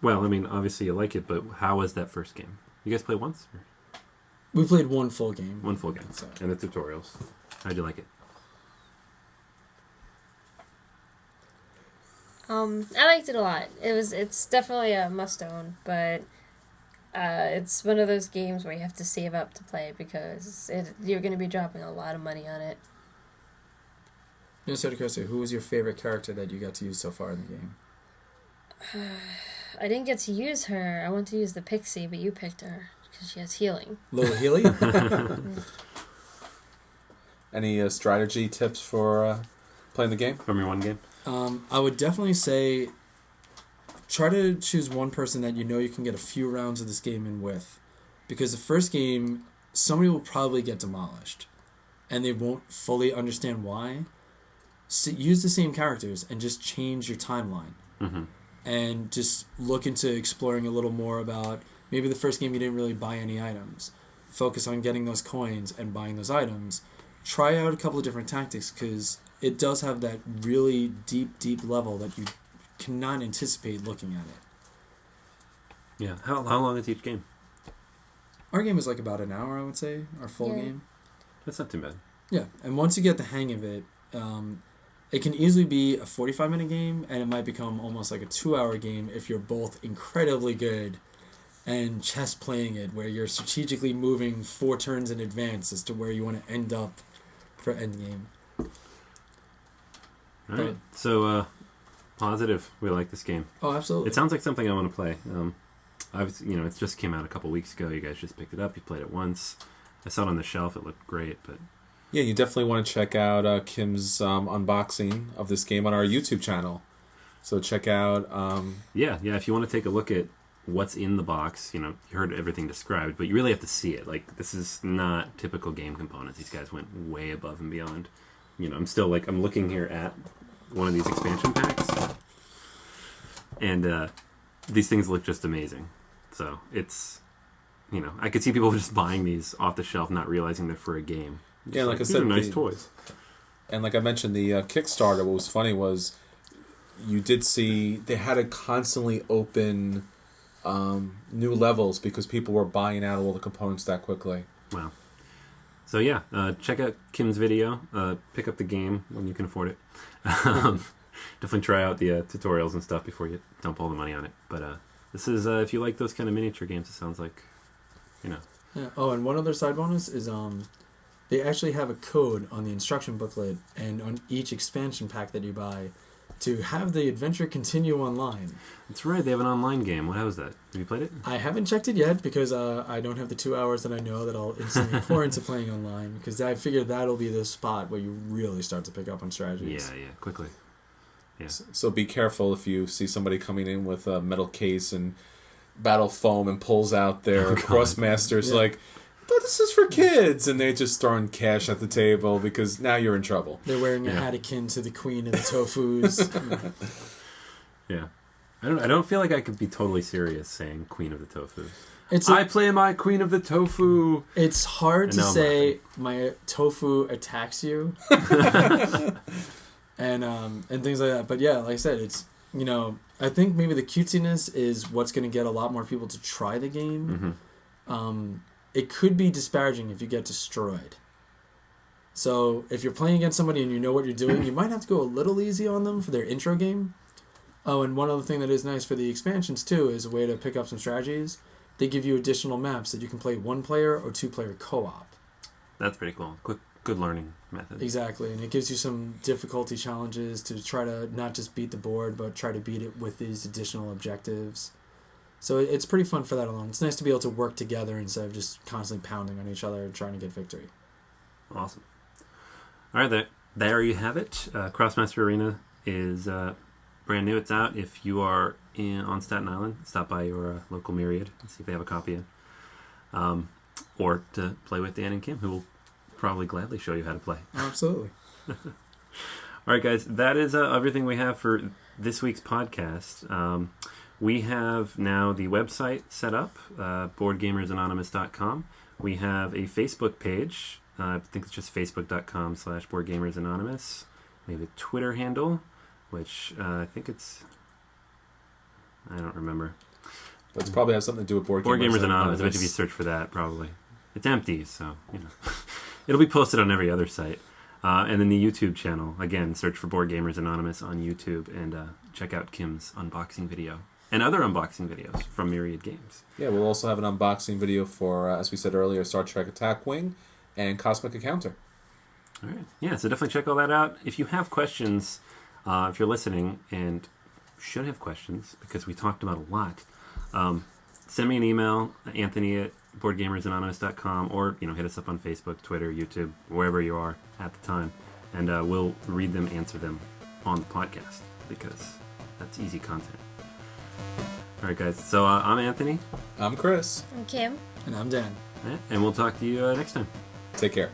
well, I mean, obviously you like it, but how was that first game? You guys play once? Or? We played one full game. One full game. So. And the tutorials. How'd you like it? I liked it a lot. It's definitely a must-own, but it's one of those games where you have to save up to play because you're going to be dropping a lot of money on it. Who was your favorite character that you got to use so far in the game? I didn't get to use her. I want to use the Pixie, but you picked her because she has healing. Lola Healy? Any strategy tips for playing the game? From your one game? I would definitely say try to choose one person that you can get a few rounds of this game in with. Because the first game, somebody will probably get demolished. And they won't fully understand why. So use the same characters and just change your timeline. Mm-hmm. And just look into exploring a little more about maybe the first game you didn't really buy any items. Focus on getting those coins and buying those items. Try out a couple of different tactics because it does have that really deep level that you cannot anticipate looking at it. Yeah. How long is each game? Our game is like about an hour, I would say, our full game. That's not too bad. Yeah, and once you get the hang of it, it can easily be a 45-minute game, and it might become almost like a 2-hour game if you're both incredibly good and chess playing it, where you're strategically moving 4 turns in advance as to where you want to end up for endgame. All right. So, positive. We like this game. Oh, absolutely. It sounds like something I want to play. It just came out a couple weeks ago. You guys just picked it up. You played it once. I saw it on the shelf. It looked great, but Yeah, you definitely want to check out Kim's unboxing of this game on our YouTube channel. So check out... yeah. If you want to take a look at what's in the box, you heard everything described, but you really have to see it. Like, this is not typical game components. These guys went way above and beyond. I'm still I'm looking here at one of these expansion packs, and these things look just amazing. So it's, I could see people just buying these off the shelf, not realizing they're for a game. Yeah, like I these said, are nice toys. And like I mentioned, the Kickstarter, what was funny was you did see they had to constantly open new levels because people were buying out all the components that quickly. Wow. So yeah, check out Kim's video. Pick up the game when you can afford it. Definitely try out the tutorials and stuff before you dump all the money on it. But this is, if you like those kind of miniature games, it sounds like, Yeah. Oh, and one other side bonus is they actually have a code on the instruction booklet and on each expansion pack that you buy to have the adventure continue online. That's right, they have an online game. How is that? Have you played it? I haven't checked it yet because I don't have the 2 hours that I know that I'll instantly pour into playing online, because I figured that'll be the spot where you really start to pick up on strategies. Yeah, quickly. Yeah. So be careful if you see somebody coming in with a metal case and battle foam and pulls out their Krosmasters like, I thought this is for kids, and they're just throwing cash at the table because now you're in trouble. They're wearing a hat akin to the queen of the tofus. Yeah. I don't feel like I could be totally serious saying queen of the tofu. I play my queen of the tofu. It's hard to say my tofu attacks you. and things like that. But yeah, like I said, it's, I think maybe the cutesiness is what's going to get a lot more people to try the game. Mm-hmm. It could be disparaging if you get destroyed. So if you're playing against somebody and you know what you're doing, you might have to go a little easy on them for their intro game. Oh, and one other thing that is nice for the expansions too is a way to pick up some strategies. They give you additional maps that you can play 1-player or 2-player co-op. That's pretty cool. Good learning method. Exactly, and it gives you some difficulty challenges to try to not just beat the board, but try to beat it with these additional objectives. So it's pretty fun for that alone. It's nice to be able to work together instead of just constantly pounding on each other and trying to get victory. Awesome. All right, there you have it. Krosmaster Arena is brand new. It's out. If you are on Staten Island, stop by your local Myriad and see if they have a copy in. Or to play with Dan and Kim, who will probably gladly show you how to play. Absolutely. All right, guys, that is everything we have for this week's podcast. We have now the website set up, BoardGamersAnonymous.com. We have a Facebook page. I think it's just facebook.com/BoardGamersAnonymous. We have a Twitter handle, which I think it's... I don't remember. But it probably has something to do with Board Gamers Anonymous. I bet if you search for that, probably. It's empty, so, It'll be posted on every other site. And then the YouTube channel. Again, search for Board Gamers Anonymous on YouTube and check out Kim's unboxing video. And other unboxing videos from Myriad Games. Yeah, we'll also have an unboxing video for, as we said earlier, Star Trek Attack Wing and Cosmic Encounter. All right. Yeah, so definitely check all that out. If you have questions, if you're listening and should have questions, because we talked about a lot, send me an email, Anthony@BoardGamersAnonymous.com, or hit us up on Facebook, Twitter, YouTube, wherever you are at the time, and we'll read them, answer them on the podcast, because that's easy content. All right, guys. So I'm Anthony. I'm Chris. I'm Kim. And I'm Dan. And we'll talk to you next time. Take care.